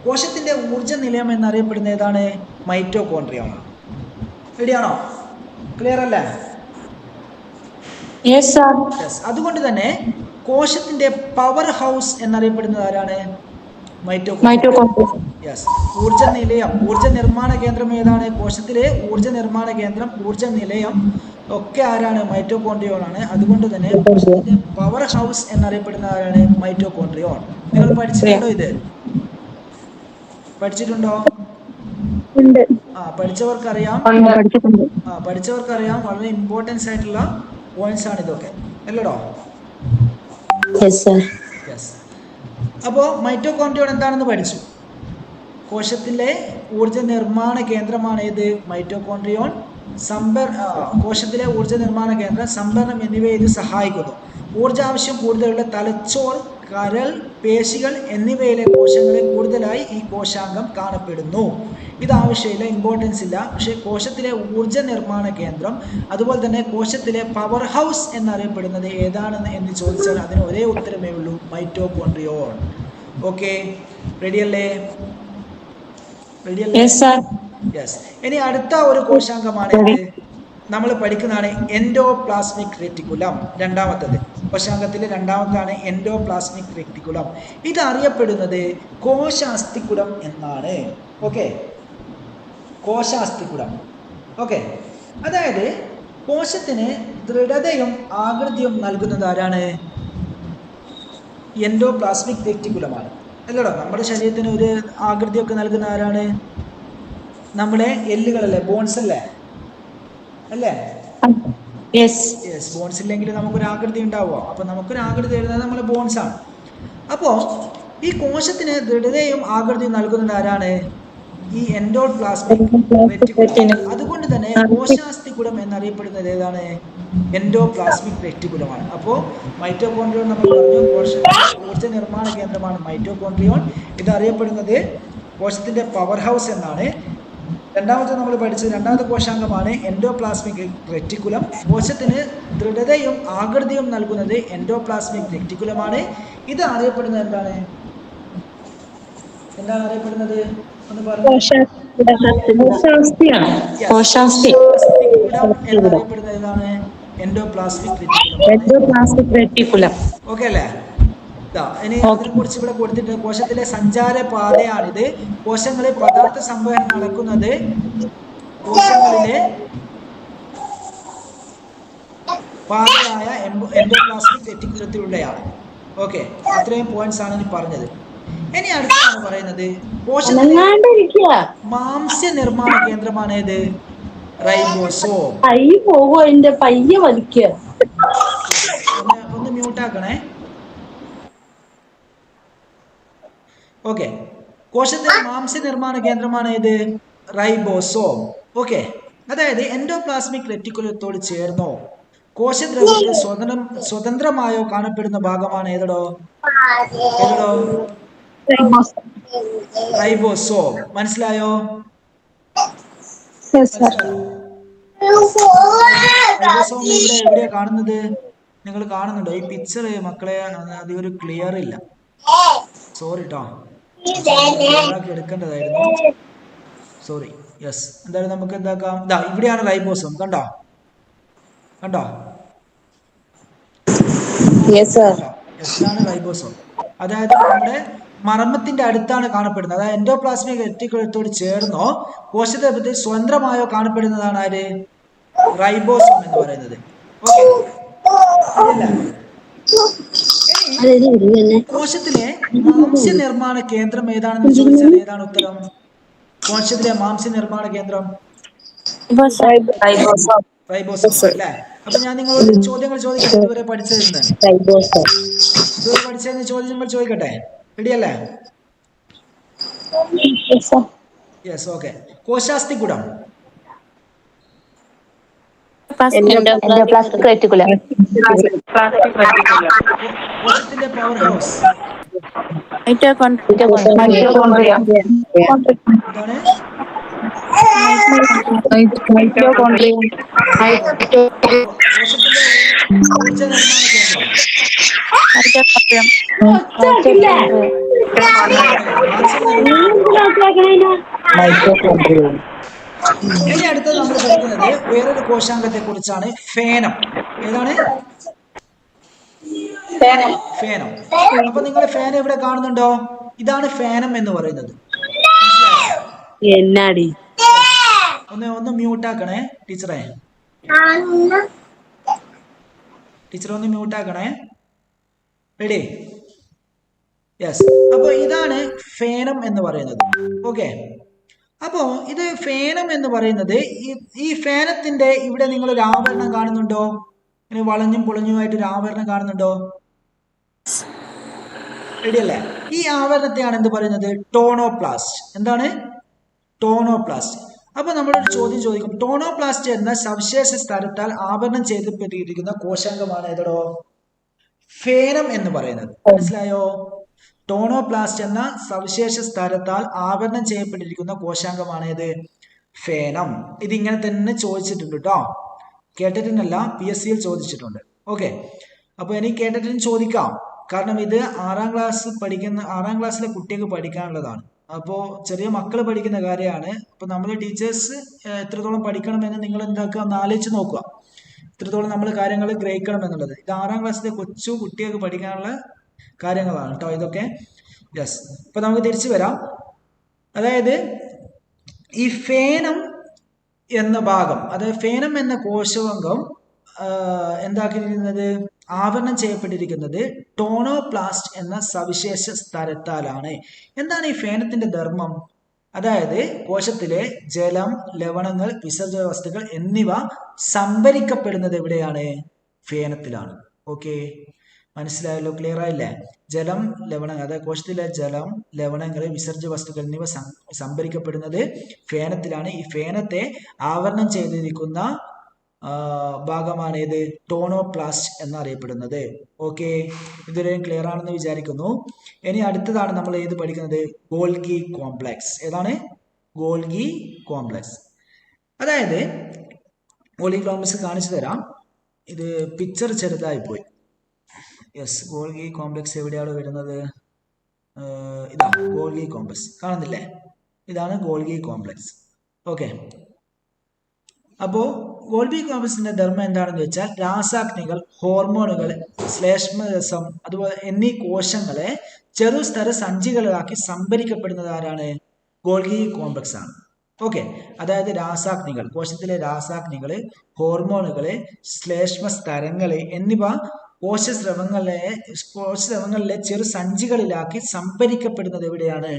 കോശത്തിന്റെ ഊർജ്ജ നിലയം എന്നറിയപ്പെടുന്ന ഏതാണ്? മൈറ്റോകോൺട്രിയോൺ. റെഡിയാണോ? ക്ലിയർ അല്ലേ? യെസ്. അതുകൊണ്ട് തന്നെ കോശത്തിന്റെ പവർ ഹൗസ് എന്നറിയപ്പെടുന്നത് ആരാണ്? മൈറ്റോകോൺട്രിയ. യെസ്, ഊർജ നിലയം, ഊർജ നിർമ്മാണ കേന്ദ്രം ഏതാണ്? കോശത്തിലെ ഊർജ നിർമ്മാണ കേന്ദ്രം, ഊർജ നിലയം ഒക്കെ ആരാണ്? മൈറ്റോകോൺട്രിയോൺ ആണ്. അതുകൊണ്ട് തന്നെ കോശത്തിന്റെ പവർ ഹൗസ് എന്നറിയപ്പെടുന്ന ആരാണ്? മൈറ്റോകോൺട്രിയോൺ. നിങ്ങൾ പഠിച്ചിട്ടുണ്ടോ? ഇത് പഠിച്ചിട്ടുണ്ടോ? പഠിച്ചവർക്കറിയാം. വളരെ ഇമ്പോർട്ടൻസ് ആയിട്ടുള്ള പോയിന്റ്സ് ആണ് ഇതൊക്കെ, അല്ലടോ? യെസ്. അപ്പോൾ മൈറ്റോകോൺട്രിയോൺ എന്താണെന്ന് പഠിച്ചു. കോശത്തിലെ ഊർജ നിർമ്മാണ കേന്ദ്രമാണ് ഇത് മൈറ്റോകോൺട്രിയോൺ. കോശത്തിലെ ഊർജ നിർമ്മാണ കേന്ദ്രം, സംഭരണം എന്നിവയെ ഇത് സഹായിക്കുന്നു. ഊർജാവശ്യം കൂടുതലുള്ള തലച്ചോർ, കരൾ, പേശികൾ എന്നിവയിലെ കോശങ്ങളിൽ കൂടുതലായി ഈ കോശാംഗം കാണപ്പെടുന്നു. ഇത് ആവശ്യമില്ല, ഇമ്പോർട്ടൻസ് ഇല്ല. പക്ഷേ കോശത്തിലെ ഊർജ നിർമ്മാണ കേന്ദ്രം, അതുപോലെ തന്നെ കോശത്തിലെ പവർ ഹൗസ് എന്നറിയപ്പെടുന്നത് ഏതാണെന്ന് എന്ന് ചോദിച്ചാൽ അതിന് ഒരേ ഉത്തരമേ ഉള്ളൂ, മൈറ്റോകോൺട്രിയോൺ. ഓക്കെ, റെഡിയല്ലേ? യെസ്. ഇനി അടുത്ത ഒരു കോശാംഗമാണ് നമ്മൾ പഠിക്കുന്നതാണ് എൻഡോപ്ലാസ്മിക് റെറ്റിക്കുലം. രണ്ടാമത്തത് കോശാംഗത്തിൽ രണ്ടാമത്താണ് എൻഡോപ്ലാസ്മിക് റെറ്റിക്കുലം. ഇത് അറിയപ്പെടുന്നത് കോശാസ്ഥിക്കുടം എന്നാണ്. ഓക്കെ, കോശാസ്ഥിക്കുടം. ഓക്കെ, അതായത് കോശത്തിന് ദൃഢതയും ആകൃതിയും നൽകുന്നത് ആരാണ്? എൻഡോപ്ലാസ്മിക് റെറ്റിക്കുലമാണ്. അല്ലടോ, നമ്മുടെ ശരീരത്തിന് ഒരു ആകൃതിയൊക്കെ നൽകുന്ന ആരാണ്? നമ്മുടെ എല്ലുകളല്ലേ, ബോൺസ് അല്ലേ? അല്ലേ? യെസ്, ബോൺസ് ഇല്ലെങ്കിൽ നമുക്കൊരു ആകൃതി ഉണ്ടാവുമോ? അപ്പോൾ നമുക്കൊരു ആകൃതി തരുന്നത് നമ്മുടെ ബോൺസ് ആണ്. അപ്പോൾ ഈ കോശത്തിന് ദൃഢതയും ആകൃതിയും നൽകുന്നത് ആരാണ്? ഈ എൻഡോപ്ലാസ്മിക് റെറ്റിക്കുലം. അതുകൊണ്ട് തന്നെ കോശാസ്ഥികുടം എന്നറിയപ്പെടുന്നത് ഏതാണ്? എൻഡോപ്ലാസ്മിക് റെറ്റിക്കുലമാണ്. അപ്പോൾ മൈറ്റോകോൺട്രിയോൺ നമ്മൾ പറഞ്ഞു, ഊർജ്ജ നിർമ്മാണ കേന്ദ്രമാണ് മൈറ്റോകോൺട്രിയോൺ. ഇത് അറിയപ്പെടുന്നത് കോശത്തിന്റെ പവർ ഹൗസ് എന്നാണ്. രണ്ടാമത്തെ നമ്മൾ പഠിച്ചത് രണ്ടാമത്തെ കോശാംഗമാണ് എൻഡോപ്ലാസ്മിക് റെറ്റിക്കുലം. കോശത്തിന് ദൃഢതയും ആകൃതിയും നൽകുന്നത് എൻഡോപ്ലാസ്മിക് റെറ്റിക്കുലമാണ്. ഇത് അറിയപ്പെടുന്നത് എന്താണ്? എന്താണ് അറിയപ്പെടുന്നത്? ഒന്ന് പറഞ്ഞു. എന്നറിയപ്പെടുന്നത് ഏതാണ്? Endoplasmic reticulum. ഓക്കെ അല്ലേ? ഇനി അതിനെ കുറിച്ച് ഇവിടെ കൊടുത്തിട്ടുണ്ട്. കോശത്തിലെ സഞ്ചാര പാതയാണിത്. കോശങ്ങളിൽ പദാർത്ഥ സംവഹനം നടക്കുന്നത് കോശങ്ങളിലെ പാതയായ എൻഡോപ്ലാസ്മിക് റെറ്റിക്കുലത്തിലൂടെയാണ്. ഓക്കെ, അത്രയും പോയിന്റ്സ് ആണ് ഇനി പറഞ്ഞത്. ഇനി അടുത്താണ് പറയുന്നത് കോശത്തിലെ മാംസ്യ നിർമ്മാണ കേന്ദ്രമാണ് ഏത്? റൈബോസോം. ഒന്ന് മ്യൂട്ടാക്കണേ. ഓക്കെ, കോശത്തിലെ മാംസ്യ നിർമ്മാണ കേന്ദ്രമാണ് ഏത്? റൈബോസോം. ഓക്കെ, അതായത് എൻഡോപ്ലാസ്മിക് റെറ്റിക്കുലത്തോട് ചേർന്നോ കോശദ്രവ്യത്തിൽ സ്വതന്ത്രമായോ കാണപ്പെടുന്ന ഭാഗമാണ് ഏതടോ? റൈബോസോം. മനസ്സിലായോ? റൈബോസോം എവിടെയാ കാണുന്നത്? നിങ്ങൾ കാണുന്നുണ്ടോ? ഈ പിക്ചർ മക്കളെ അധികം ഒരു ക്ലിയർ ഇല്ല. സോറി കേട്ടോ, എടുക്കേണ്ടതായിരുന്നു. സോറി. യെസ്, എന്തായാലും നമുക്ക് എന്താക്കാം. ഇവിടെയാണ് റൈബോസോം. കണ്ടോ? ഇതാണ് റൈബോസോം. അതായത് നമ്മുടെ മർമ്മത്തിന്റെ അടുത്താണ് കാണപ്പെടുന്നത്. അതായത് എൻഡോപ്ലാസ്മിക് റെറ്റിക്കുലത്തോട് ചേർന്നോ കോശദ്രവ്യത്തിൽ സ്വതന്ത്രമായോ കാണപ്പെടുന്നതാണ് ആര്? റൈബോസോം എന്ന് പറയുന്നത്. ഓക്കെ, കോശത്തിലെ മാംസ്യ നിർമ്മാണ കേന്ദ്രം ഏതാണെന്ന് ചോദിച്ചാൽ ഏതാണ് ഉത്തരം? കോശത്തിലെ മാംസ്യ നിർമ്മാണ കേന്ദ്രം റൈബോസോം അല്ലേ? അപ്പൊ ഞാൻ നിങ്ങളോട് ചോദ്യങ്ങൾ ചോദിക്കട്ടെ. ഇതുവരെ പഠിച്ചതെന്ന് ചോദ്യങ്ങൾ ചോദിക്കട്ടെ. റെഡിയല്ലേ? യെസ്. ഓക്കെ, കോശാസ്ഥികുടം. കോശത്തിന്റെ പവർ ഹൗസ് ഇനി അടുത്തത് നമ്മൾ പഠിക്കുന്നത് വേറൊരു കോശാംഗത്തെ കുറിച്ചാണ്. ഫേനം. ഏതാണ്? ഫേനം. അപ്പൊ നിങ്ങൾ ഫേനം ഇവിടെ കാണുന്നുണ്ടോ? ഇതാണ് ഫേനം എന്ന് പറയുന്നത്. ഒന്ന് മ്യൂട്ടാക്കണേ ടീച്ചറെ. ഒന്ന് മ്യൂട്ടാക്കണേ. റെഡി? യെസ്. അപ്പൊ ഇതാണ് ഫേനം എന്ന് പറയുന്നത്. ഓക്കെ, അപ്പോ ഇത് ഫേനം എന്ന് പറയുന്നത് ഈ ഫേനത്തിന്റെ ഇവിടെ നിങ്ങൾ ഒരു ആവരണം കാണുന്നുണ്ടോ? ഇങ്ങനെ വളഞ്ഞും പൊളഞ്ഞുമായിട്ട് ഒരു ആവരണം കാണുന്നുണ്ടോ? റെഡിയല്ലേ? ഈ ആവരണത്തെയാണ് എന്ത് പറയുന്നത്? ടോണോപ്ലാസ്റ്റ്. എന്താണ്? ടോണോപ്ലാസ്റ്റ്. അപ്പൊ നമ്മളൊരു ചോദ്യം ചോദിക്കും. ടോണോപ്ലാസ്റ്റ് എന്ന സവിശേഷ സ്ഥലത്താൽ ആവരണം ചെയ്യപ്പെട്ടിരിക്കുന്ന കോശാംഗമാണ് ഏതടോ? ഫേനം എന്ന് പറയുന്നത്. മനസ്സിലായോ? ടോണോപ്ലാസ്റ്റ് എന്ന സവിശേഷ സ്ഥലത്താൽ ആവരണം ചെയ്യപ്പെട്ടിരിക്കുന്ന കോശാംഗമാണ് ഏത്? ഫേനം. ഇതിങ്ങനെ തന്നെ ചോദിച്ചിട്ടുണ്ട് കേട്ടോ. കേട്ടിട്ടില്ല, PSCയിൽ ചോദിച്ചിട്ടുണ്ട്. ഓക്കെ, അപ്പൊ എനിക്ക് കേട്ടിട്ടും ചോദിക്കാം. കാരണം ഇത് 6ാം ക്ലാസ്സിലെ കുട്ടികൾക്ക് പഠിക്കാനുള്ളതാണ്. അപ്പോൾ ചെറിയ മക്കൾ പഠിക്കുന്ന കാര്യമാണ്. അപ്പൊ നമ്മൾ ടീച്ചേഴ്സ് എത്രത്തോളം പഠിക്കണമെന്ന് നിങ്ങൾ എന്താക്കുക, ഒന്ന് ആലോചിച്ച് നോക്കുക. എത്രത്തോളം നമ്മൾ കാര്യങ്ങൾ ഗ്രഹിക്കണം എന്നുള്ളത്. ഇത് 6ാം ക്ലാസ്സിലെ കൊച്ചു കുട്ടികൾക്ക് പഠിക്കാനുള്ള കാര്യങ്ങളാണ് കേട്ടോ ഇതൊക്കെ. യെസ്. അപ്പൊ നമുക്ക് തിരിച്ചു വരാം. അതായത് ഈ ഫേനം എന്ന ഭാഗം, അതായത് ഫേനം എന്ന കോശവംഗം എന്താക്കിയിരിക്കുന്നത്, ആവരണം ചെയ്യപ്പെട്ടിരിക്കുന്നത് ടോണോപ്ലാസ്റ്റ് എന്ന സവിശേഷ സ്ഥലത്താലാണ്. എന്താണ് ഈ ഫേനത്തിന്റെ ധർമ്മം? അതായത് കോശത്തിലെ ജലം, ലവണങ്ങൾ, വിസർജ്ജന വസ്തുക്കൾ എന്നിവ സംഭരിക്കപ്പെടുന്നത് എവിടെയാണ്? ഫേനത്തിലാണ്. ഓക്കെ, മനസ്സിലായല്ലോ? ക്ലിയർ ആയില്ലേ? ജലം, ലവണങ്ങൾ, അതായത് കോശത്തിലെ ജലം, ലവണങ്ങൾ, വിസർജ്ജ വസ്തുക്കൾ എന്നിവ സംഭരിക്കപ്പെടുന്നത് ഫേനത്തിലാണ്. ഈ ഫേനത്തെ ആവരണം ചെയ്തിരിക്കുന്ന ഭാഗമാണ് ഏത്? ടോണോപ്ലാസ്റ്റ് എന്നറിയപ്പെടുന്നത്. ഓക്കെ, ഇതുവരെയും ക്ലിയർ ആണെന്ന് വിചാരിക്കുന്നു. ഇനി അടുത്തതാണ് നമ്മൾ ഏത് പഠിക്കുന്നത്? Golgi complex. ഏതാണ്? Golgi complex. അതായത് ഗോൾഗി കോംപ്ലക്സ് കാണിച്ചു തരാം. ഇത് പിക്ചർ ചെറുതായി പോയി. യെസ്, ഗോൾഗി കോംപ്ലക്സ് എവിടെയാണ് വരുന്നത്? ഇതാ ഗോൾഗി കോംപ്ലക്സ്, കാണുന്നില്ലേ? ഇതാണ് ഗോൾഗി കോംപ്ലക്സ്. ഓക്കെ, അപ്പോ ഗോൾഗി കോംപ്ലക്സിന്റെ ധർമ്മം എന്താണെന്ന് വെച്ചാൽ രാസാഗ്നികൾ, ഹോർമോണുകൾ, ശ്ലേഷ്മരസം അതുപോലെ എന്നീ കോശങ്ങളെ ചെറുസ്തര സഞ്ചികളാക്കി സംഭരിക്കപ്പെടുന്നത് ആരാണ്? ഗോൾഗി കോംപ്ലക്സ് ആണ്. ഓക്കെ, അതായത് രാസാഗ്നികൾ, കോശത്തിലെ രാസാഗ്നികള്, ഹോർമോണുകള്, ശ്ലേഷ്മ സ്തരങ്ങള് എന്നിവ കോശസ്രവങ്ങളിലെ ചെറു സഞ്ചികളിലാക്കി സംഭരിക്കപ്പെടുന്നത് എവിടെയാണ്?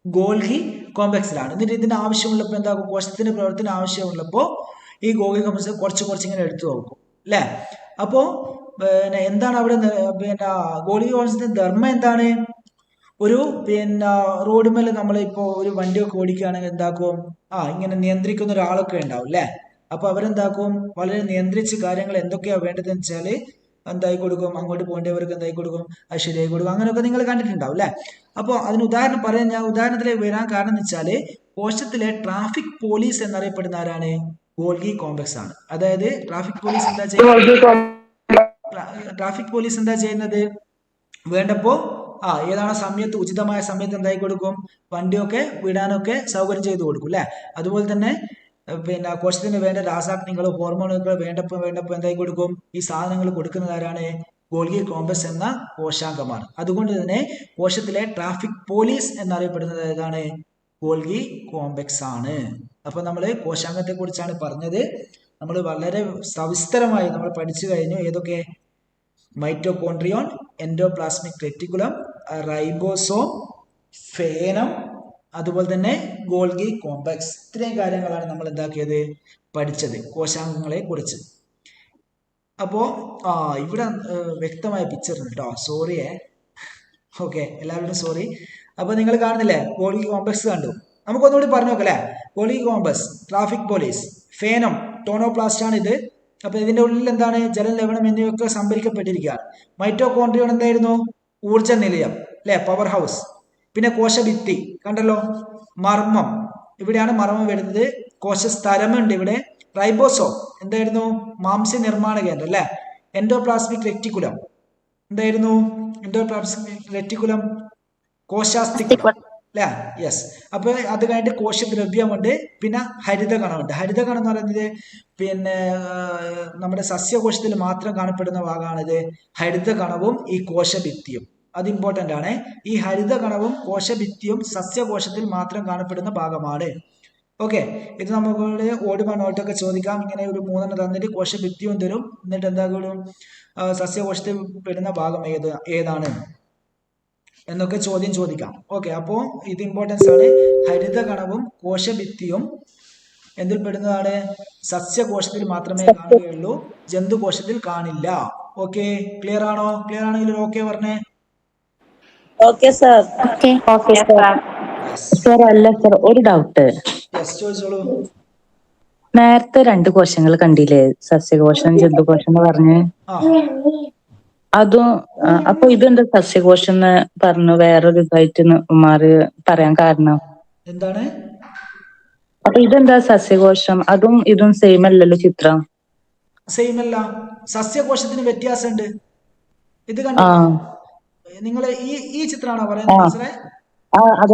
ഗോൾഗി കോംപ്ലക്സിലാണ്. എന്നിട്ട് ഇതിന് ആവശ്യമുള്ളപ്പോൾ എന്താകും? കോശത്തിന്റെ പ്രവർത്തനം ആവശ്യമുള്ളപ്പോൾ ഈ ഗോൾഗി കോംപ്ലക്സ് കുറച്ച് ഇങ്ങനെ എടുത്തു നോക്കും അല്ലെ? അപ്പോ എന്താണ് അവിടെ ഗോൾഗി കോംപ്ലക്സിന്റെ ധർമ്മം എന്താണ്? ഒരു റോഡ് മേലെ നമ്മളിപ്പോ ഒരു വണ്ടിയൊക്കെ ഓടിക്കുകയാണെങ്കിൽ എന്താക്കും? ഇങ്ങനെ നിയന്ത്രിക്കുന്ന ഒരാളൊക്കെ ഉണ്ടാവും അല്ലെ? അപ്പൊ അവരെന്താക്കും? വളരെ നിയന്ത്രിച്ച് കാര്യങ്ങൾ എന്തൊക്കെയാ വേണ്ടതെന്ന് വെച്ചാല് എന്തായി കൊടുക്കും? അങ്ങോട്ട് പോകേണ്ടവർക്ക് എന്തായി കൊടുക്കും? അത് ശരിയായി കൊടുക്കും. അങ്ങനെയൊക്കെ നിങ്ങൾ കണ്ടിട്ടുണ്ടാവും അല്ലെ? അപ്പോൾ അതിന് ഉദാഹരണം പറയാൻ ഞാൻ ഉദാഹരണത്തിലേക്ക് വരാൻ കാരണം എന്ന് വെച്ചാല് കോശത്തിലെ ട്രാഫിക് പോലീസ് എന്നറിയപ്പെടുന്ന ആരാണ്? ഗോൾഗി കോംപ്ലക്സ് ആണ്. അതായത് ട്രാഫിക് പോലീസ് എന്താ ചെയ്യുന്നത്? വേണ്ടപ്പോ ഏതാണോ സമയത്ത്, ഉചിതമായ സമയത്ത് എന്തായി കൊടുക്കും? വണ്ടിയൊക്കെ വിടാനൊക്കെ സൗകര്യം ചെയ്തു കൊടുക്കും അല്ലെ? അതുപോലെ തന്നെ കോശത്തിന് വേണ്ട രാസാഗ്നികൾ, ഹോർമോണുകൾ വേണ്ടപ്പോ എന്തായി കൊടുക്കും? ഈ സാധനങ്ങൾ കൊടുക്കുന്നത് ആരാണ്? ഗോൾഗി കോംപ്ലക്സ് എന്ന കോശാംഗമാണ്. അതുകൊണ്ട് തന്നെ കോശത്തിലെ ട്രാഫിക് പോലീസ് എന്നറിയപ്പെടുന്നത് ഏതാണ്? ഗോൾഗി കോംപ്ലക്സ് ആണ്. അപ്പൊ നമ്മൾ കോശാംഗത്തെ കുറിച്ചാണ് പറഞ്ഞത്. നമ്മൾ വളരെ സവിസ്തരമായി നമ്മൾ പഠിച്ചു കഴിഞ്ഞു. ഏതൊക്കെ? മൈറ്റോകോൺട്രിയോൺ, എൻഡോപ്ലാസ്മിക് റെറ്റിക്കുലം, റൈബോസോം, ഫേനം, അതുപോലെ തന്നെ ഗോൾഗി കോംപ്ലക്സ്. ഇത്രയും കാര്യങ്ങളാണ് നമ്മൾ എന്താക്കിയത്? പഠിച്ചത് കോശാംഗങ്ങളെ കുറിച്ച്. അപ്പോ ഇവിടെ വ്യക്തമായ പിക്ചർ ഉണ്ട് കേട്ടോ, സോറിയേ. ഓക്കെ, എല്ലാവരോടും സോറി. അപ്പൊ നിങ്ങൾ കാണുന്നില്ലേ? ഗോൾഗി കോംപ്ലക്സ് കണ്ടു. നമുക്കൊന്നുകൂടി പറഞ്ഞു നോക്കാം അല്ലെ? ഗോൾഗി കോംപ്ലക്സ്, ട്രാഫിക് പോലീസ്, ഫേനം, ടോണോപ്ലാസ്റ്റ് ആണ് ഇത്. അപ്പൊ ഇതിന്റെ ഉള്ളിൽ എന്താണ്? ജലം, ലവണം എന്നിവയൊക്കെ സംഭരിക്കപ്പെട്ടിരിക്കുകയാണ്. മൈറ്റോകോൺട്രിയോൺ എന്തായിരുന്നു? ഊർജ നിലയം അല്ലെ? Power house. പിന്നെ കോശഭിത്തി കണ്ടല്ലോ, മർമ്മം, ഇവിടെയാണ് മർമ്മം വരുന്നത്. കോശസ്ഥലമുണ്ട് ഇവിടെ. റൈബോസോം എന്തായിരുന്നു? മാംസ്യ നിർമ്മാണ കേന്ദ്രം അല്ലെ? എൻഡോപ്ലാസ്മിക് റെറ്റിക്കുലം എന്തായിരുന്നു? എൻഡോപ്ലാസ്മിക് റെറ്റിക്കുലം കോശാസ്ഥികുലം അല്ലെ? യെസ്. അപ്പൊ അത് കഴിഞ്ഞിട്ട് കോശദ്രവ്യമുണ്ട്. പിന്നെ ഹരിതകണമുണ്ട്. ഹരിതകണം എന്ന് പറയുന്നത് നമ്മുടെ സസ്യകോശത്തിൽ മാത്രം കാണപ്പെടുന്ന ഭാഗമാണിത്. ഹരിതകണവും ഈ കോശഭിത്തിയും അത് ഇമ്പോർട്ടന്റ് ആണ്. ഈ ഹരിതകണവും കോശഭിത്തിയും സസ്യകോശത്തിൽ മാത്രം കാണപ്പെടുന്ന ഭാഗമാണ്. ഓക്കെ, ഇത് നമുക്ക് ഓടുമ്പോൾ നോട്ടൊക്കെ ചോദിക്കാം. ഇങ്ങനെ ഒരു 3 തന്നിട്ട് കോശഭിത്തിയും തരും. എന്നിട്ട് എന്തായാലും സസ്യകോശത്തിൽ പെടുന്ന ഭാഗം ഏതാണ് എന്നൊക്കെ ചോദ്യം ചോദിക്കാം. ഓക്കെ, അപ്പോൾ ഇത് ഇമ്പോർട്ടൻസ് ആണ്. ഹരിതകണവും കോശഭിത്തിയും എന്തിൽ പെടുന്നതാണ്? സസ്യകോശത്തിൽ മാത്രമേ കാണുകയുള്ളൂ, ജന്തുകോശത്തിൽ കാണില്ല. ഓക്കെ, ക്ലിയർ ആണോ? ക്ലിയർ ആണെങ്കിൽ ഓക്കെ പറഞ്ഞേ. Okay sir. സർ അല്ല സർ, ഒരു ഡൗട്ട്. ചോദിച്ചോളൂ. നേരത്തെ 2 കോശങ്ങൾ കണ്ടില്ലേ? സസ്യകോശം, ജന്തുകോശം എന്ന് പറഞ്ഞ്. അതും അപ്പൊ ഇതെന്താ സസ്യകോശം എന്ന് പറഞ്ഞു വേറൊരു ഇതായിട്ട് മാറി പറയാൻ കാരണം എന്താണ്? അപ്പൊ ഇതെന്താ സസ്യകോശം? അതും ഇതും സെയിം അല്ലല്ലോ ചിത്രം? സെയിം അല്ല, സസ്യകോശത്തിന് വ്യത്യാസമുണ്ട്. ഇത് കണ്ടോ നിങ്ങൾ? ഈ ചിത്രമാണോ പറയുന്നത്?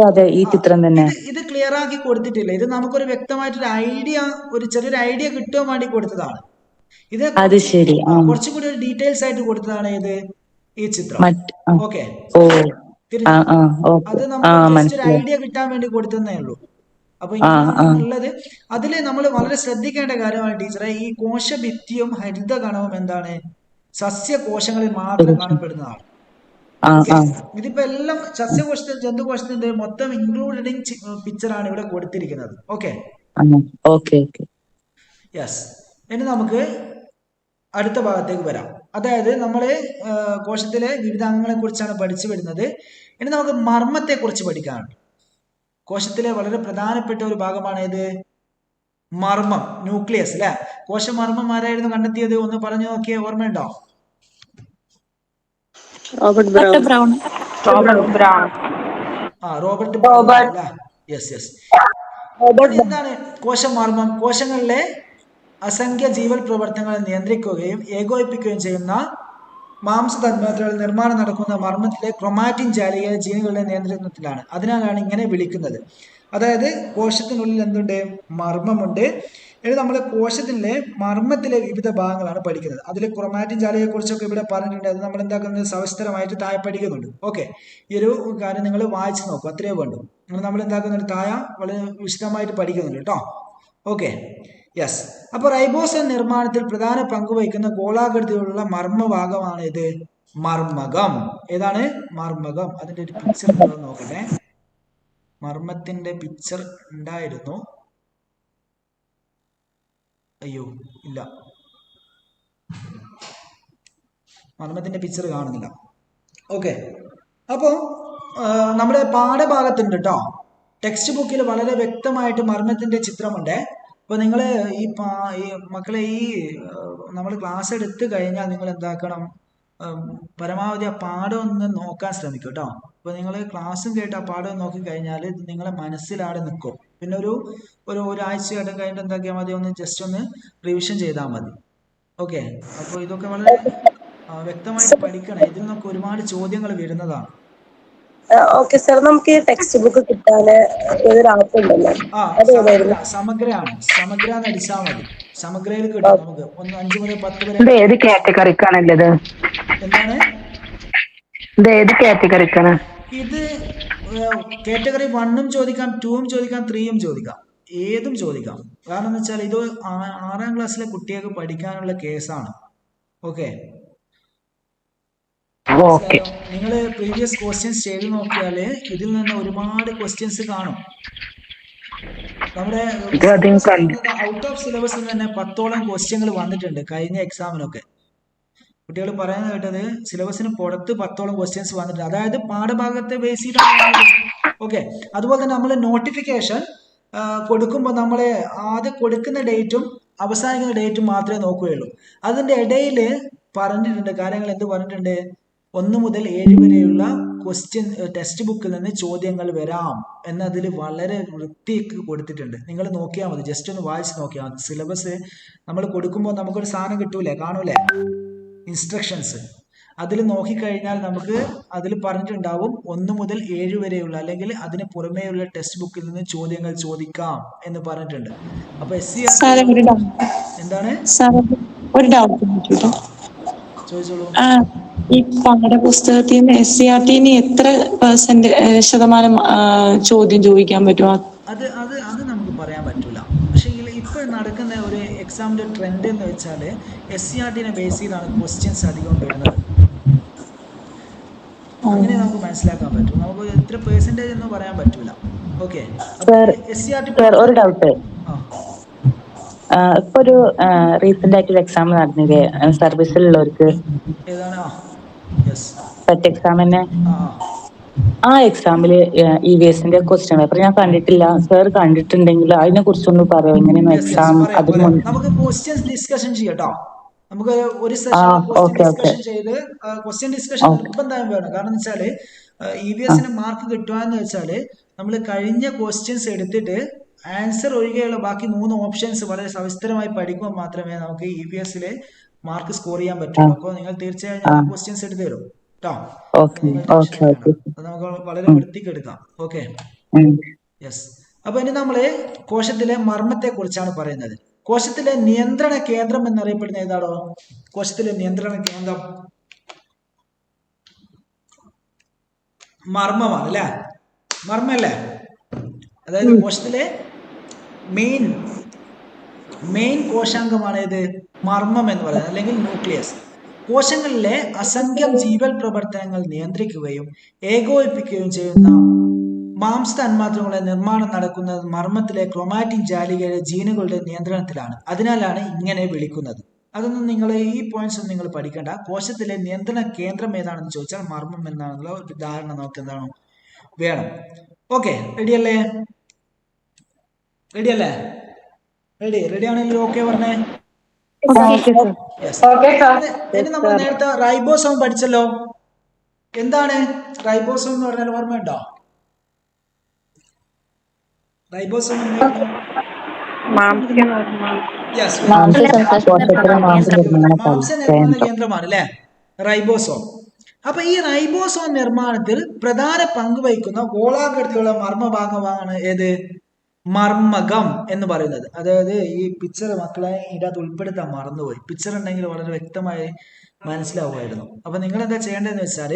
അതെ, ഈ ചിത്രം തന്നെ. ഇത് ക്ലിയർ ആക്കി കൊടുത്തിട്ടില്ല. ഇത് നമുക്കൊരു വ്യക്തമായിട്ടൊരു ഐഡിയ, ഒരു ചെറിയൊരു ഐഡിയ കിട്ടാൻ വേണ്ടി കൊടുത്തതാണ്. ഇത് അത് ശരി, കുറച്ചും കൂടി ഒരു ഡീറ്റെയിൽസ് ആയിട്ട് കൊടുത്തതാണ് ഏത്? ഈ ചിത്രം. ഓക്കെ, അത് നമുക്ക് ജസ്റ്റ് ഒരു ഐഡിയ കിട്ടാൻ വേണ്ടി കൊടുത്തതേ ഉള്ളൂ. അപ്പൊ ആ ആ ഇങ്ങനെയാണെന്നുള്ളത് അതിൽ നമ്മൾ വളരെ ശ്രദ്ധിക്കേണ്ട കാര്യമാണ് ടീച്ചറെ. ഈ കോശഭിത്തിയും ഹരിതകണവും എന്താണ് സസ്യകോശങ്ങളിൽ മാത്രം ശരി. കാണപ്പെടുന്നതാണ്. ആ ഓക്കെ, ആ ഇതിപ്പോ എല്ലാം സസ്യകോശത്തിൽ ജന്തുകോശത്തിന്റെ മൊത്തം ഇൻക്ലൂഡിങ് പിക്ചറാണ് ഇവിടെ കൊടുത്തിരിക്കുന്നത്. ഓക്കെ, ആ ഓക്കെ ഓക്കെ. യെസ്. ഇനി നമുക്ക് അടുത്ത ഭാഗത്തേക്ക് വരാം. അതായത് നമ്മൾ കോശത്തിലെ വിവിധ അംഗങ്ങളെ കുറിച്ചാണ് പഠിച്ചു വരുന്നത്. ഇനി നമുക്ക് മർമ്മത്തെ കുറിച്ച് പഠിക്കാനുണ്ട്. കോശത്തിലെ വളരെ പ്രധാനപ്പെട്ട ഒരു ഭാഗമാണ് ഇത് മർമ്മം, ന്യൂക്ലിയസ് അല്ലെ. കോശമർമ്മം ആരായിരുന്നു കണ്ടെത്തിയത്? ഒന്ന് പറഞ്ഞു നോക്കിയേ, ഓർമ്മയുണ്ടോ? Doctor brown. റോബർട്ട് ബ്രൗൺ അല്ലേ? Yes yes. ഇനി എന്താണ് കോശമർമ്മം? കോശങ്ങളിലെ അസംഖ്യ ജീവൽ പ്രവർത്തനങ്ങളെ നിയന്ത്രിക്കുകയും ഏകോപിപ്പിക്കുകയും ചെയ്യുന്ന മാംസതന്മാത്രകൾ നിർമ്മാണം നടക്കുന്ന മർമ്മത്തിലെ ക്രൊമാറ്റിൻ ജാലിക ജീനുകളുടെ നിയന്ത്രണത്തിലാണ്. അതിനാലാണ് ഇങ്ങനെ വിളിക്കുന്നത്. അതായത് കോശത്തിനുള്ളിൽ എന്തുണ്ട്? മർമ്മമുണ്ട്. ഇനി നമ്മൾ കോശത്തിലെ മർമ്മത്തിലെ വിവിധ ഭാഗങ്ങളാണ് പഠിക്കുന്നത്. അതിൽ ക്രൊമാറ്റിൻ ജാലികയെ കുറിച്ചൊക്കെ ഇവിടെ പറഞ്ഞിട്ടുണ്ട്. അത് നമ്മൾ എന്താക്കുന്നത് സവിസ്തരമായിട്ട് താഴെ പഠിക്കുന്നുണ്ട്. ഓക്കെ, ഈ ഒരു കാര്യം നിങ്ങൾ വായിച്ചു നോക്കും, അത്രയേ വേണ്ടു. നമ്മൾ എന്താക്കുന്നുണ്ട് താഴെ വളരെ വിശദമായിട്ട് പഠിക്കുന്നുണ്ട് കേട്ടോ. Okay, yes. അപ്പൊ റൈബോസം നിർമ്മാണത്തിൽ പ്രധാന പങ്ക് വഹിക്കുന്ന ഗോളാകൃതിയിലുള്ള മർമ്മഭാഗമാണ് ഇത് മർമ്മകം. ഏതാണ്? മർമ്മകം. അതിന്റെ ഒരു പിക്ചർ നോക്കട്ടെ. മർമ്മത്തിന്റെ പിക്ചർ ഉണ്ടായിരുന്നു. അയ്യോ ഇല്ല, മർമ്മത്തിന്റെ പിക്ചർ കാണുന്നില്ല. ഓക്കെ, അപ്പോൾ നമ്മുടെ പാഠഭാഗത്തുണ്ട് കേട്ടോ. ടെക്സ്റ്റ് ബുക്കിൽ വളരെ വ്യക്തമായിട്ട് മർമ്മത്തിന്റെ ചിത്രമുണ്ട്. അപ്പോൾ നിങ്ങൾ ഈ മക്കളെ ഈ നമ്മൾ ക്ലാസ് എടുത്തു കഴിഞ്ഞാൽ നിങ്ങൾ എന്താക്കണം, പരമാവധി ആ പാഠം ഒന്ന് നോക്കാൻ ശ്രമിക്കും കേട്ടോ. അപ്പോൾ നിങ്ങൾ ക്ലാസ്സും കേട്ട് ആ പാഠം നോക്കി കഴിഞ്ഞാൽ നിങ്ങളെ മനസ്സിലാടെ നിൽക്കും. പിന്നെ ഒരാഴ്ചയായിട്ട് കഴിഞ്ഞിട്ട് എന്താക്കിയാൽ മതി, ഒന്ന് ജസ്റ്റ് ഒന്ന് റിവിഷൻ ചെയ്താൽ മതി. ഓക്കെ, അപ്പോൾ ഇതൊക്കെ വളരെ വ്യക്തമായിട്ട് പഠിക്കണം. ഇതിൽ നിന്നൊക്കെ ഒരുപാട് ചോദ്യങ്ങൾ വരുന്നതാണ്. ഓക്കെ സാർ, നമുക്ക് ടെക്സ്റ്റ് ബുക്ക് കിട്ടാന് ഏതൊരു ആപ്പ് ഉണ്ടല്ലോ, സമഗ്രയാണ്. സമഗ്ര എന്ന് അടിച്ചാൽ മതി. സമഗ്രയിൽ കിട്ടും നമുക്ക്. 5 മുതൽ 10 വരെ. ഏത് കാറ്റഗറിക്കാണല്ലത്? എന്താണ് ഇത്? ഏത് കാറ്റഗറിക്കാണ് ഇത്? കാറ്റഗറി 1ഉം ചോദിക്കാം, 2ഉം ചോദിക്കാം, 3ഉം ചോദിക്കാം, ഏതും ചോദിക്കാം. കാരണം എന്ന് വെച്ചാൽ ഇത് 6ാം ക്ലാസ്സിലെ കുട്ടികൾക്ക് പഠിക്കാനുള്ള കേസാണ്. ഓക്കെ, നിങ്ങൾ പ്രീവിയസ് ക്വസ്റ്റ്യൻസ് ചെയ്ത് നോക്കിയാല് ഇതിൽ നിന്ന് ഒരുപാട് ക്വസ്റ്റ്യൻസ് കാണും. നമ്മുടെ ഔട്ട് ഓഫ് സിലബസിൽ തന്നെ 10ഓളം ക്വസ്റ്റ്യങ്ങൾ വന്നിട്ടുണ്ട് കഴിഞ്ഞ എക്സാമിനൊക്കെ. കുട്ടികൾ പറയുന്നത് കേട്ടത് സിലബസിന് പുറത്ത് 10ഓളം ക്വസ്റ്റ്യൻസ് വന്നിട്ടുണ്ട്. അതായത് പാഠഭാഗത്തെ ബേസ് ചെയ്താണ്. ഓക്കെ, അതുപോലെ തന്നെ നമ്മൾ നോട്ടിഫിക്കേഷൻ കൊടുക്കുമ്പോൾ നമ്മൾ ആദ്യം കൊടുക്കുന്ന ഡേറ്റും അവസാനിക്കുന്ന ഡേറ്റും മാത്രമേ നോക്കുകയുള്ളൂ. അതിൻ്റെ ഇടയിൽ പറഞ്ഞിട്ടുണ്ട് കാര്യങ്ങൾ. എന്ത് പറഞ്ഞിട്ടുണ്ട്? 1 മുതൽ 7 വരെയുള്ള ക്വസ്റ്റ്യൻ ടെക്സ്റ്റ് ബുക്കിൽ നിന്ന് ചോദ്യങ്ങൾ വരാം എന്നതിൽ വളരെ വൃത്തിക്ക് കൊടുത്തിട്ടുണ്ട്. നിങ്ങൾ നോക്കിയാൽ മതി, ജസ്റ്റ് ഒന്ന് വായിച്ച് നോക്കിയാൽ മതി. സിലബസ് നമ്മൾ കൊടുക്കുമ്പോൾ നമുക്കൊരു സാധനം കിട്ടൂലേ, കാണൂലേ, ഇൻസ്ട്രക്ഷൻസ്. അതിൽ നോക്കിക്കഴിഞ്ഞാൽ നമുക്ക് അതിൽ പറഞ്ഞിട്ടുണ്ടാവും 1 മുതൽ 7 വരെയുള്ള അല്ലെങ്കിൽ അതിന് പുറമേയുള്ള ടെക്സ്റ്റ് ബുക്കിൽ നിന്ന് ചോദ്യങ്ങൾ ചോദിക്കാം എന്ന് പറഞ്ഞിട്ടുണ്ട്. അപ്പൊ എന്താണ് ഒരു ഡൗട്ട് ചോദിച്ചോളൂ. ഈ പാഠപുസ്തകത്തിൽ നിന്ന് SCRT-ന് എത്ര ശതമാനം ചോദ്യം ചോദിക്കാൻ പറ്റുമോ? അത് നമുക്ക് പറയാൻ പറ്റൂല. പക്ഷെ ഇപ്പോൾ നടക്കുന്ന ഒരു എക്സാമിന്റെ ട്രെൻഡ് എന്ന് വെച്ചാൽ SCRT-നെ ബേസ് ചെയ്താണ് ക്വസ്റ്റ്യൻസ് അധികം വരുന്നത്. അങ്ങനെ നമുക്ക് മനസ്സിലാക്കാൻ പറ്റും. നമുക്ക് എത്ര പെർസെന്റേജ് എന്ന് പറയാൻ പറ്റൂല. ഓക്കെ, SCRT ഒരു ഡൗട്ട്. ഇപ്പൊ ഒരു റീസെന്റ് ആയിട്ടൊരു എക്സാം നടന്നില്ലേ സർവീസിലുള്ളവർക്ക്? ഏതാണ്? സെറ്റ് എക്സാം തന്നെ. ആ എക്സാമില് EVS-ന്റെ ക്വസ്റ്റ്യൻ പേപ്പർ ഞാൻ കണ്ടിട്ടില്ല. സാർ കണ്ടിട്ടുണ്ടെങ്കിൽ അതിനെ കുറിച്ചൊന്ന് പറയോ? എങ്ങനെയാണ് എക്സാം? നമുക്ക് ക്വസ്റ്റ്യൻസ് ഡിസ്കഷൻ ചെയ്യട്ടോ. നമുക്ക് ഒരു സെഷൻ ഡിസ്കഷൻ ചെയ്ത് ക്വസ്റ്റ്യൻ ഡിസ്കഷൻ നിർബന്ധമായും വേണം. കാരണം എന്ന് വെച്ചാല് EVS-ന് മാർക്ക് കിട്ടുകയെന്ന് വെച്ചാല് നമ്മൾ കഴിഞ്ഞ ക്വസ്റ്റ്യൻസ് എടുത്തിട്ട് ആൻസർ ഒഴികെയുള്ള ബാക്കി 3 ഓപ്ഷൻസ് വളരെ സവിസ്തരമായി പഠിക്കുമ്പോൾ മാത്രമേ നമുക്ക് EVS-ലെ മാർക്ക് സ്കോർ ചെയ്യാൻ പറ്റുള്ളൂ. അപ്പോൾ നിങ്ങൾ തീർച്ചയായും ക്വസ്റ്റ്യൻസ് എടുത്ത് തരും കേട്ടോ. നമുക്ക് വളരെ വൃത്തിക്ക് എടുക്കാം. Okay, yes. അപ്പൊ ഇനി നമ്മള് കോശത്തിലെ മർമ്മത്തെ കുറിച്ചാണ് പറയുന്നത്. കോശത്തിലെ നിയന്ത്രണ കേന്ദ്രം എന്നറിയപ്പെടുന്ന ഏതാണോ? കോശത്തിലെ നിയന്ത്രണ കേന്ദ്രം മർമ്മമാണ് അല്ലെ? മർമ്മല്ലേ? അതായത് കോശത്തിലെ മെയിൻ കോശാംഗമാണ് ഏത്? മർമ്മം എന്ന് പറയുന്നത്, അല്ലെങ്കിൽ ന്യൂക്ലിയസ്. കോശങ്ങളിലെ അസംഖ്യം ജീവൽ പ്രവർത്തനങ്ങൾ നിയന്ത്രിക്കുകയും ഏകോപിപ്പിക്കുകയും ചെയ്യുന്ന മാംസ തന്മാത്രകളുടെ നിർമ്മാണം നടക്കുന്നത് മർമ്മത്തിലെ ക്രൊമാറ്റിൻ ജാലികയിലെ ജീനുകളുടെ നിയന്ത്രണത്തിലാണ്. അതിനാലാണ് ഇങ്ങനെ വിളിക്കുന്നത്. അതൊന്നും നിങ്ങൾ ഈ പോയിന്റ്സ് ഒന്നും നിങ്ങൾ പഠിക്കേണ്ട. കോശത്തിലെ നിയന്ത്രണ കേന്ദ്രം ഏതാണെന്ന് ചോദിച്ചാൽ മർമ്മം എന്നാണെന്നുള്ള ഒരു ധാരണ നമുക്ക് എന്താണോ വേണം. ഓക്കെ, റെഡിയല്ലേ? റെഡി ആണെങ്കിൽ ഓക്കെ പറഞ്ഞേ. ഇനി നമ്മൾ നേരത്തെ റൈബോസോം പഠിച്ചല്ലോ. എന്താണ് റൈബോസോം എന്ന് പറഞ്ഞാൽ ഓർമ്മയുണ്ടോ? റൈബോസോം മാംസ നിർമ്മാണ കേന്ദ്രമാണ് അല്ലെ റൈബോസോം. അപ്പൊ ഈ റൈബോസോം നിർമ്മാണത്തിൽ പ്രധാന പങ്ക് വഹിക്കുന്ന ഗോളാകൃതിയുള്ള മർമ്മഭാഗമാണ് ഏത്? മർമ്മകം എന്ന് പറയുന്നത്. അതായത് ഈ പിക്ചർ മക്കളെ ഇതിനകത്ത് ഉൾപ്പെടുത്താൻ മറന്നുപോയി. പിക്ചർ ഉണ്ടെങ്കിൽ വളരെ വ്യക്തമായി മനസ്സിലാവുമായിരുന്നു. അപ്പൊ നിങ്ങൾ എന്താ ചെയ്യേണ്ടതെന്ന് വെച്ചാൽ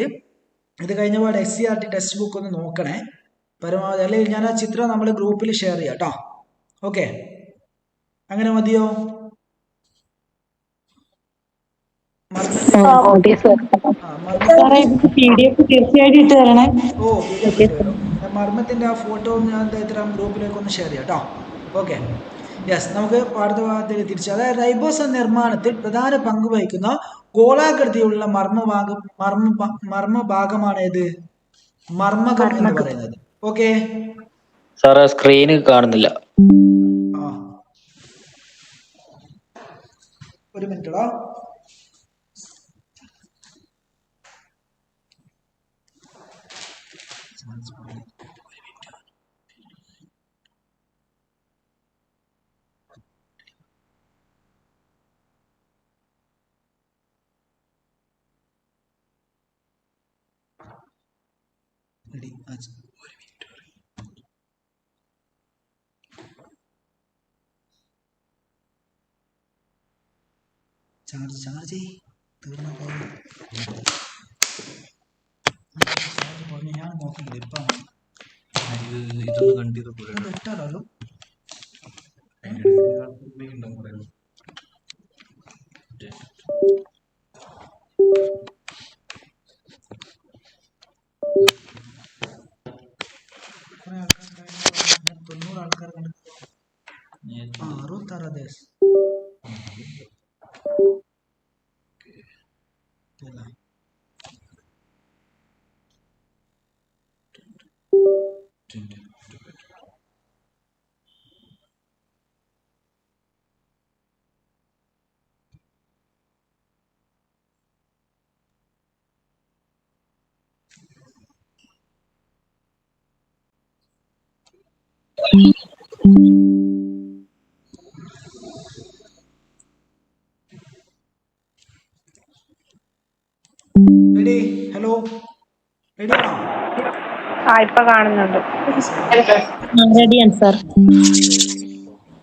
ഇത് കഴിഞ്ഞ പാട് SCERT ടെക്സ്റ്റ് ബുക്ക് ഒന്ന് നോക്കണേ പരമാവധി. അല്ലെങ്കിൽ ഞാൻ ആ ചിത്രം നമ്മൾ ഗ്രൂപ്പിൽ ഷെയർ ചെയ്യാം കേട്ടോ. ഓക്കെ, അങ്ങനെ മതിയോ? മർമ്മത്തിന്റെ ആ ഫോട്ടോ ഞാൻ ഇത്തരം ഗ്രൂപ്പിലേക്ക് ഒന്ന് ഷെയർ ചെയ്യാം കേട്ടോ. Okay, yes. നമുക്ക് അടുത്ത ഭാഗത്തേക്ക് തിരിച്ചു. അതായത് റൈബോസോം നിർമ്മാണത്തിൽ പ്രധാന പങ്ക് വഹിക്കുന്ന ഗോളാകൃതിയുള്ള മർമ്മഭാഗമാണ് ഏത്? മർമ്മകം എന്ന് പറയുന്നത്. ഓക്കെ സാറേ, സ്ക്രീന് കാണുന്നില്ല. ഒരു മിനിറ്റോ. ചാർജ് തീർന്ന ഞാൻ നോക്കിയില്ല. ഇപ്പം ഇതൊന്ന് കണ്ടിത് ഇട്ടാലോ. കുറെ ആൾക്കാരുണ്ടായിരുന്നു. 90 ആൾക്കാർ കണ്ടു. 66 ദേശം റെഡി? ഹലോ, റെഡി ആണോ? ഇപ്പൊ കാണുന്നുണ്ട്.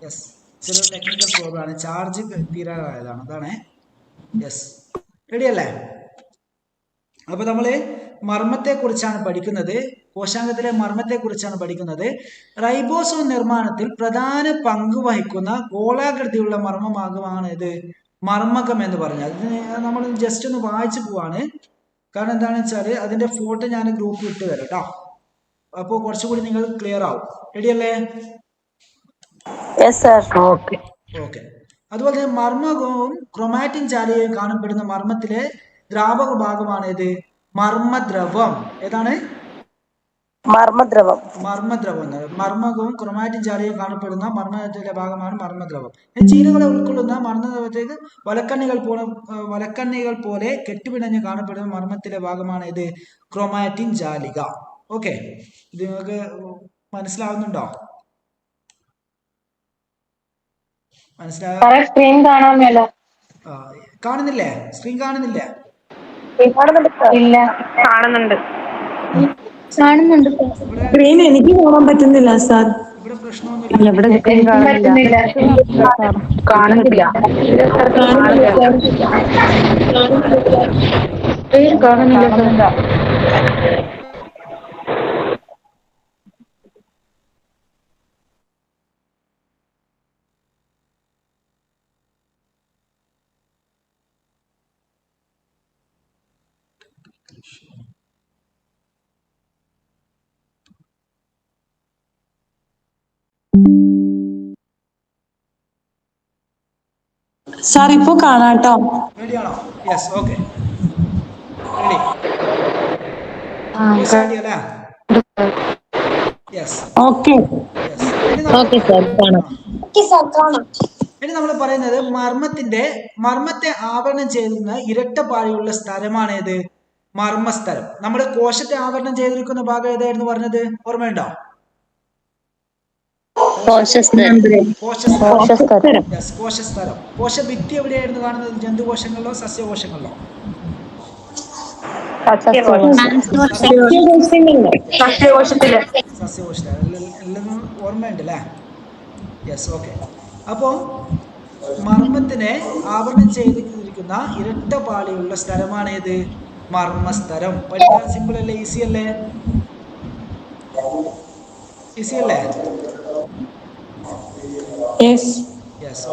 യെസ്, ചില ടെക്നിക്കൽ പ്രോബ്ലം ആണ്. ചാർജ് തീരാറായതാണ്, അതാണ്. യെസ്, റെഡി അല്ലേ? അപ്പൊ നമ്മള് മർമ്മത്തെ കുറിച്ചാണ് പഠിക്കുന്നത്. കോശാംഗത്തിലെ മർമ്മത്തെ കുറിച്ചാണ് പഠിക്കുന്നത്. റൈബോസോം നിർമ്മാണത്തിൽ പ്രധാന പങ്ക് വഹിക്കുന്ന ഗോളാകൃതിയുള്ള മർമ്മഭാഗമാണ് ഇത് മർമ്മകം എന്ന് പറഞ്ഞാൽ. നമ്മൾ ജസ്റ്റ് ഒന്ന് വായിച്ചു പോവാണ്. കാരണം എന്താണെന്ന് വെച്ചാൽ അതിന്റെ ഫോട്ടോ ഞാൻ ഗ്രൂപ്പിൽ ഇട്ട് തരാം കേട്ടോ. അപ്പോൾ കുറച്ചുകൂടി നിങ്ങൾ ക്ലിയർ ആവും. റെഡി അല്ലേ? ഓക്കെ. അതുപോലെ തന്നെ മർമ്മകവും ക്രൊമാറ്റിൻ ജാലികയും കാണപ്പെടുന്ന മർമ്മത്തിലെ ദ്രാവക ഭാഗമാണ് ഇത് മർമ്മദ്രവം. ഏതാണ്? മർമ്മദ്രവം. മർമ്മകവും ക്രൊമാറ്റിൻ ജാലികയും കാണപ്പെടുന്ന മർമ്മത്തിലെ ഭാഗമാണ് മർമ്മദ്രവം. ജീനുകളെ ഉൾക്കൊള്ളുന്ന മർമ്മദ്രവത്തേക്ക് വലക്കണ്ണികൾ പോലെ കെട്ടുപിണഞ്ഞ് കാണപ്പെടുന്ന മർമ്മത്തിലെ ഭാഗമാണ് ഇത് ക്രൊമാറ്റിൻ ജാലിക. ഓക്കെ, ഇത് നിങ്ങൾക്ക് മനസ്സിലാവുന്നുണ്ടോ? സ്ക്രീൻ കാണാമല്ലോ. കാണുന്നില്ലേ? സ്ക്രീൻ കാണുന്നില്ലേ? ഇല്ല, കാണുന്നുണ്ട്. സ്ക്രീൻ എനിക്ക് കാണാൻ പറ്റുന്നില്ല സാർ. ഇവിടെ പ്രശ്നമൊന്നുമില്ല. ഇവിടെ സ്ക്രീൻ കാണുന്നില്ല. കാണുന്നില്ല. കാണുന്നില്ല. സാർ ഇപ്പൊ കാണാട്ടോ. റെഡിയാണോ? Yes, okay. റെഡി? സ്റ്റാർട്ട് ചെയ്യാം അല്ലേ? Yes, okay. യെസ്. ഇനി നമ്മൾ പറയുന്നത് മർമ്മത്തെ ആവരണം ചെയ്യുന്ന ഇരട്ടപാളിയുള്ള സ്ഥലമാണേത്? മർമ്മസ്ഥലം. നമ്മൾ കോശത്തെ ആവരണം ചെയ്തിരിക്കുന്ന ഭാഗം ഏതായിരുന്നു പറഞ്ഞത്? ഓർമ്മയുണ്ടോ? കോശസ്ഥലം. കോശസ്ഥലം. കോശഭിത്തി എവിടെയായിരുന്നു കാണുന്നത്? ജന്തുകോശങ്ങളിലോ സസ്യകോശങ്ങളിലോ? സസ്യകോശത്തില്. എല്ലാം ഓർമ്മയുണ്ട് അല്ലേ? Yes, okay. അപ്പോൾ മർമ്മത്തിനെ ആവരണം ചെയ്തിരിക്കുന്ന ഇരട്ടപാളിയുള്ള സ്ഥലമാണേത്? മർമ്മസ്ഥലം. പഠിക്കാൻ സിമ്പിൾ അല്ലേ? ഈസി അല്ലേ? ഈസി അല്ലേ? Yes,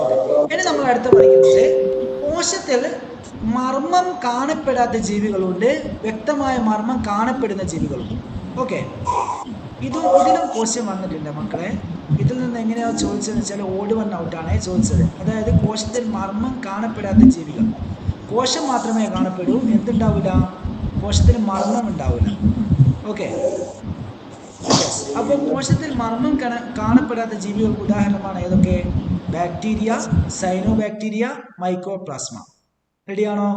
okay. ഇനി നമ്മൾ അടുത്ത് പഠിക്കുന്നത് കോശത്തിൽ മർമ്മം കാണപ്പെടാത്ത ജീവികളുണ്ട്, വ്യക്തമായ മർമ്മം കാണപ്പെടുന്ന ജീവികളുണ്ട്. ഓക്കെ, ഇതിലും ക്വസ്റ്റ്യൻ വന്നിട്ടുണ്ട് മക്കളെ. ഇതിൽ നിന്ന് എങ്ങനെയാണ് ചോദിച്ചതെന്ന് വെച്ചാൽ ഓഡ് വൺ ഔട്ടാണ് ചോദിച്ചത്. അതായത് കോശത്തിൽ മർമ്മം കാണപ്പെടാത്ത ജീവികൾ. കോശം മാത്രമേ കാണപ്പെടൂ, എന്തുണ്ടാവില്ല? കോശത്തിൽ മർമ്മം ഉണ്ടാവില്ല. ഓക്കെ, അപ്പോൾ കോശത്തിൽ മർമ്മം കാണപ്പെടാത്ത ജീവികൾക്ക് ഉദാഹരണമാണ് ഏതൊക്കെ? Bacteria, cyanobacteria, mycoplasma. റെഡിയാണോ?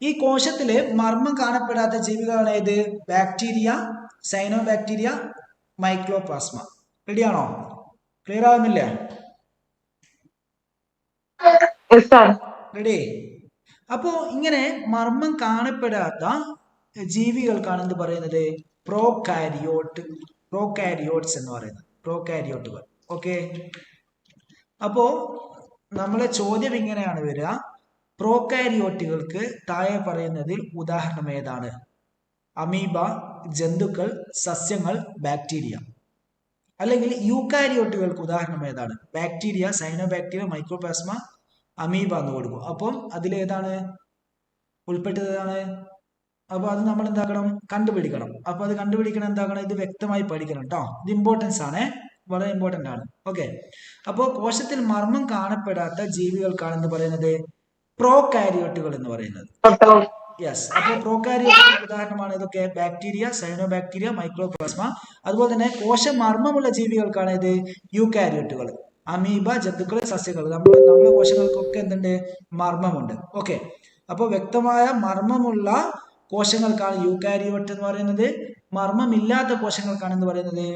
ഈ കോശത്തില് മർമ്മം കാണപ്പെടാത്ത ജീവികളാണ് ഏത്? Bacteria, cyanobacteria, mycoplasma. റെഡിയാണോ? ക്ലിയർ ആവുന്നില്ലേ? റെഡി? അപ്പോ ഇങ്ങനെ മർമ്മം കാണപ്പെടാത്ത ജീവികൾക്കാണ് എന്ത് പറയുന്നത്? പ്രോകാരിയോട്സ് എന്ന് പറയുന്നത്. പ്രോകാരിയോട്ടുകൾ. ഓക്കെ, അപ്പോ നമ്മളെ ചോദ്യം ഇങ്ങനെയാണ് വരിക: പ്രോകാരിയോട്ടുകൾക്ക് താഴെ പറയുന്നതിൽ ഉദാഹരണം ഏതാണ്? അമീബ, ജന്തുക്കൾ, സസ്യങ്ങൾ, ബാക്ടീരിയ. അല്ലെങ്കിൽ യൂക്കാരിയോട്ടുകൾക്ക് ഉദാഹരണം ഏതാണ്? ബാക്ടീരിയ, സൈനോബാക്ടീരിയ, മൈക്രോപ്ലാസ്മ, അമീബ എന്ന് കൊടുക്കും. അപ്പം അതിലേതാണ് ഉൾപ്പെട്ടതാണ്? അപ്പോൾ അത് നമ്മൾ എന്താക്കണം? കണ്ടുപിടിക്കണം. അപ്പോൾ അത് കണ്ടുപിടിക്കണം എന്താക്കണം? ഇത് വ്യക്തമായി പഠിക്കണം കേട്ടോ. ഇത് ഇമ്പോർട്ടൻസ് ആണ്, വളരെ ഇമ്പോർട്ടൻ്റ് ആണ്. ഓക്കെ, അപ്പോൾ കോശത്തിൽ മർമ്മം കാണപ്പെടാത്ത ജീവികൾക്കാണ് എന്ന് പറയുന്നത് പ്രോകാരിയോട്ടുകൾ എന്ന് പറയുന്നത്. യെസ്, അപ്പോൾ പ്രോകാരിയോട്ടുകൾക്ക് ഉദാഹരണമാണ് ഇതൊക്കെ: ബാക്ടീരിയ, സൈനോബാക്ടീരിയ, മൈക്രോപ്ലാസ്മ. അതുപോലെ തന്നെ കോശ മർമ്മമുള്ള ജീവികൾക്കാണ് ഇത് യൂക്കാരിയോട്ടുകൾ. അമീബ, ജന്തുക്കൾ, സസ്യങ്ങൾ. നമ്മുടെ കോശങ്ങൾക്കൊക്കെ എന്തുണ്ട്? മർമ്മമുണ്ട്. ഓക്കെ, അപ്പോൾ വ്യക്തമായ മർമ്മമുള്ള കോശങ്ങൾക്കാണ് യൂക്കാരിയോട്ട് എന്ന് പറയുന്നത്. മർമ്മമില്ലാത്ത കോശങ്ങൾക്കാണ് എന്ന് പറയുന്നത്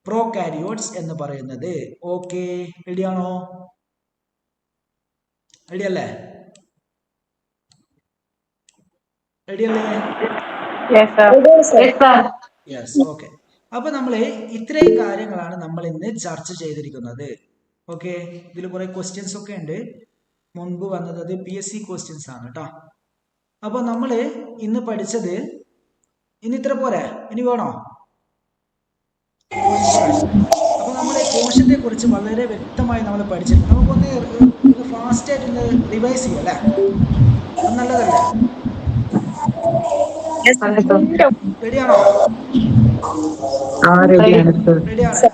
പ്രോകാരിയോട്സ് എന്ന് പറയുന്നത്. ഓക്കെ, റെഡിയാണോ? റെഡിയല്ലേ? റെഡിയല്ലേ? Yes, okay. അപ്പൊ നമ്മള് ഇത്രയും കാര്യങ്ങളാണ് നമ്മൾ ഇന്ന് ചർച്ച ചെയ്തിരിക്കുന്നത്. ഓക്കെ, ഇതിൽ കുറെ ക്വസ്റ്റ്യൻസ് ഒക്കെ ഉണ്ട്. മുൻപ് വന്നത് അത് PSC ക്വസ്റ്റ്യൻസ് ആണ് കേട്ടോ. അപ്പൊ നമ്മള് ഇന്ന് പഠിച്ചത് ഇനി ഇത്ര പോരെ? ഇനി വേണോ? അപ്പൊ നമ്മുടെ കോശത്തെ കുറിച്ച് വളരെ വ്യക്തമായി നമ്മൾ പഠിച്ചിട്ടുണ്ട്. നമുക്കൊന്ന് ഫാസ്റ്റ് ആയിട്ട് റിവൈസ് ചെയ്യാം അല്ലേ? അത് നല്ലതല്ലേ? റെഡിയാണോ? റെഡിയാണ്.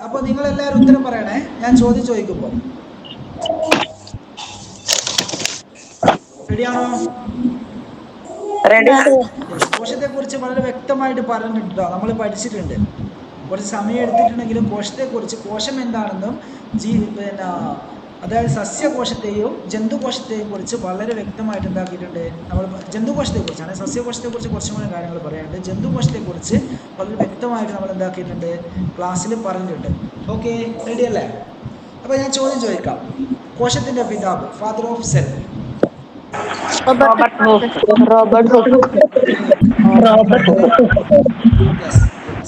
അപ്പൊ നിങ്ങൾ എല്ലാവരും ഉത്തരം പറയണേ, ഞാൻ ചോദ്യം ചോദിക്കുമ്പോ. റെഡിയാണോ? കോശത്തെ കുറിച്ച് വളരെ വ്യക്തമായിട്ട് പറഞ്ഞിട്ടുണ്ടോ? നമ്മൾ പഠിച്ചിട്ടുണ്ട്. കുറച്ച് സമയം എടുത്തിട്ടുണ്ടെങ്കിലും കോശത്തെ കുറിച്ച്, കോശം എന്താണെന്നും അതായത് സസ്യകോശത്തെയും ജന്തുകോശത്തെയും കുറിച്ച് വളരെ വ്യക്തമായിട്ട് എന്താക്കിയിട്ടുണ്ട്. നമ്മൾ ജന്തുകോശത്തെ കുറിച്ചാണ്, സസ്യകോശത്തെ കുറിച്ച് കുറച്ചും കൂടി കാര്യങ്ങൾ പറയാനുണ്ട്. ജന്തുകോശത്തെ കുറിച്ച് വളരെ വ്യക്തമായിട്ട് നമ്മൾ എന്താക്കിയിട്ടുണ്ട്, ക്ലാസ്സിൽ പറഞ്ഞിട്ടുണ്ട്. ഓക്കെ, റെഡി അല്ലേ? അപ്പൊ ഞാൻ ചോദ്യം ചോദിക്കാം. കോശത്തിന്റെ പിതാവ്, ഫാദർ ഓഫ് സെൽ?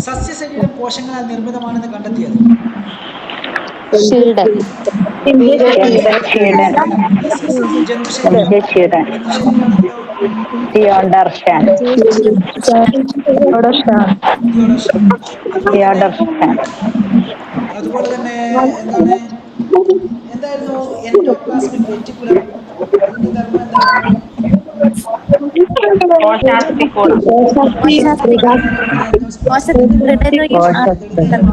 സസ്യശരീരം കോശങ്ങളാൽ നിർമ്മിതമാണെന്ന് കണ്ടെത്തിയത്? അതുപോലെ തന്നെ എന്തായിരുന്നു എൻഡോപ്ലാസ്മിക് റെറ്റിക്കുലം? അതിന്റെ ധർമ്മം എന്തായിരുന്നു? കോശാസ്ത്രം